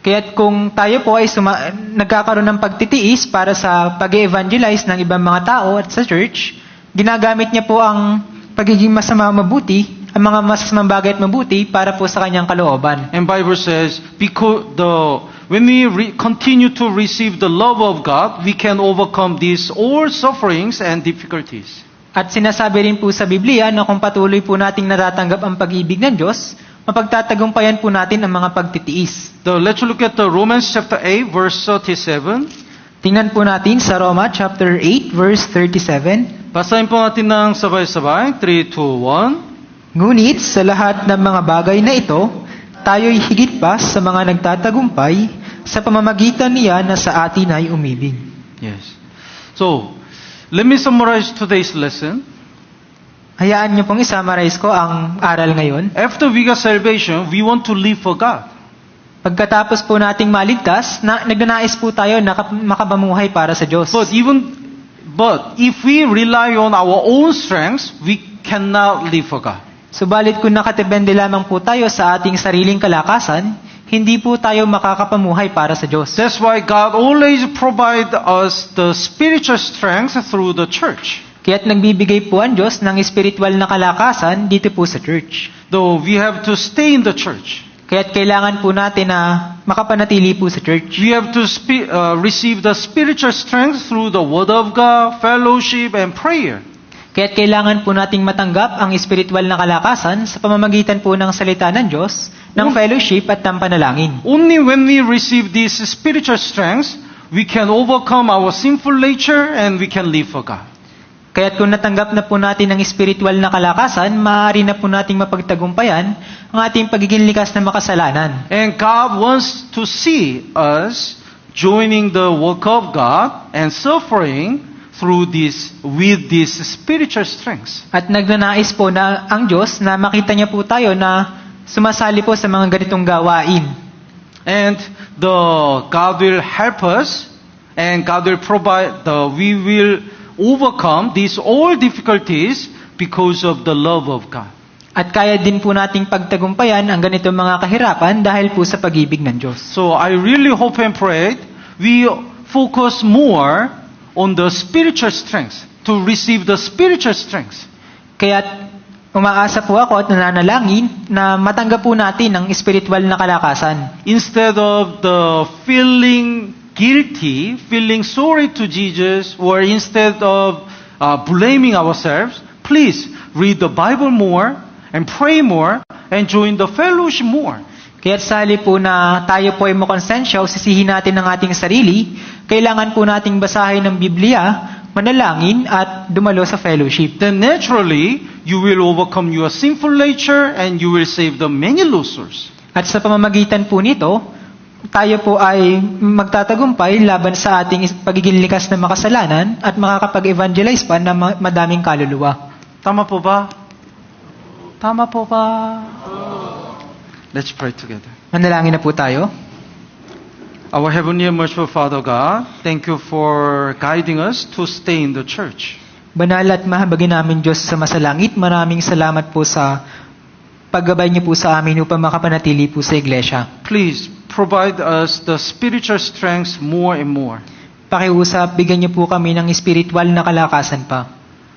Kaya't kung tayo po ay nagkakaroon ng pagtitiis para sa pag-evangelize ng ibang mga tao at sa church, ginagamit niya po ang pagiging masama mabuti, ang mga masasamang bagay at mabuti para po sa kanyang kalooban. And Bible says, when we continue to receive the love of God, we can overcome these all sufferings and difficulties. At sinasabi rin po sa Biblia na kung patuloy po nating natatanggap ang pag-ibig ng Diyos, mapagtatagumpayan po natin ang mga pagtitiis. Let's look at the Romans chapter 8, verse 37. Tingnan po natin sa Roma chapter 8, verse 37. Basahin po natin ng sabay-sabay. 3, 2, 1. Ngunit sa lahat ng mga bagay na ito, tayo'y higit pa sa mga nagtatagumpay sa pamamagitan niya na sa atin ay umibig. Yes. So, let me summarize today's lesson. Hayaan niyo pong isummarize ko ang aral ngayon. After we got salvation, we want to live for God. Pagkatapos po nating maligtas, nagnanais po tayo na makapamuhay para sa Diyos. But if we rely on our own strengths, we cannot live for God. Subalit kung nakatipende lamang po tayo sa ating sariling kalakasan, hindi po tayo makakapamuhay para sa Diyos. That's why God always provides us the spiritual strength through the church. Kaya't nagbibigay po ang Diyos ng espiritual na kalakasan dito po sa church. Though we have to stay in the church. Kaya't kailangan po natin na makapanatili po sa church. We have to receive the spiritual strength through the Word of God, fellowship, and prayer. Kaya't kailangan po nating matanggap ang espiritual na kalakasan sa pamamagitan po ng salita ng Diyos, ng fellowship at ng panalangin. Only when we receive this spiritual strength, we can overcome our sinful nature and we can live for God. Kaya't kung natanggap na po natin ang espiritual na kalakasan, maaari na po nating mapagtagumpayan ang ating pagiging likas na makasalanan. And God wants to see us joining the work of God and suffering with this spiritual strength. At nagnanais po na ang Diyos na makita niya po tayo na sumasali po sa mga ganitong gawain. And God will help us and God will provide we will overcome these all difficulties because of the love of God. At kaya din po nating pagtagumpayan ang ganitong mga kahirapan dahil po sa pag-ibig ng Diyos. So I really hope and pray we focus more on the spiritual strength, to receive the spiritual strength. Kaya't umaasa po ako at nananalangin na matanggap po natin ang espiritual na kalakasan. Instead of the feeling guilty, feeling sorry to Jesus, or instead of blaming ourselves, please read the Bible more and pray more and join the fellowship more. Kaya't sali po na tayo po ay makonsensya o sisihin natin ang ating sarili, kailangan po nating basahin ng Biblia, manalangin at dumalo sa fellowship. Then naturally, you will overcome your sinful nature and you will save the many losers. At sa pamamagitan po nito, tayo po ay magtatagumpay laban sa ating pagiging likas na makasalanan at makakapag-evangelize pa ng madaming kaluluwa. Tama po ba? Tama po ba? Let's pray together. Manalangin na po tayo. Our Heavenly and Merciful Father God, thank you for guiding us to stay in the church. Banal at mahabagin namin Diyos sa masalangit, maraming salamat po sa paggabay niyo po sa amin upang makapanatili po sa iglesia. Please provide us the spiritual strength more and more. Pakiusap, bigyan niyo po kami ng espiritual na kalakasan pa.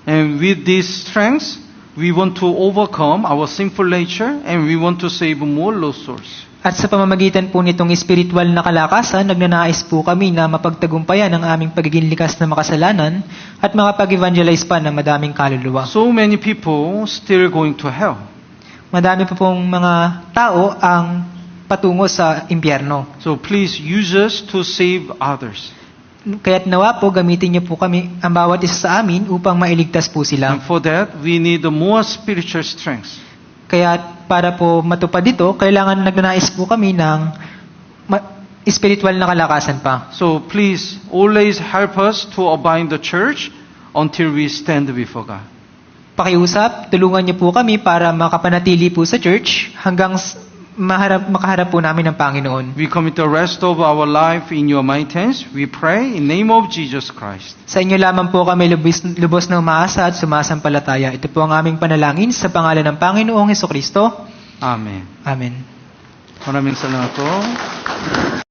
And with this strength, we want to overcome our sinful nature and we want to save more lost souls. At sa pamamagitan po nitong espiritual na kalakasan, nagnanais po kami na mapagtagumpayan ang aming pagiging likas na makasalanan at makapag-evangelize pa ng madaming kaluluwa. So many people still going to hell. Madami pa pong mga tao ang patungo sa impyerno. So please use us to save others. Kaya't nawa po, gamitin niyo po kami, ang bawat isa sa amin, upang mailigtas po sila. And for that, we need more spiritual strength. Kaya para po matupad ito, kailangan nagnanais po kami ng spiritual na kalakasan pa. So please, always help us to abide in the church until we stand before God. Pakiusap, tulungan niyo po kami para makapanatili po sa church hanggang makaharap po namin ng Panginoon. We commit the rest of our life in your mighty hands. We pray in the name of Jesus Christ. Sa inyo lamang po kami lubos na umaasa at sumasampalataya. Ito po ang aming panalangin sa pangalan ng Panginoong Hesukristo. Amen. Amen. Maraming salamat po.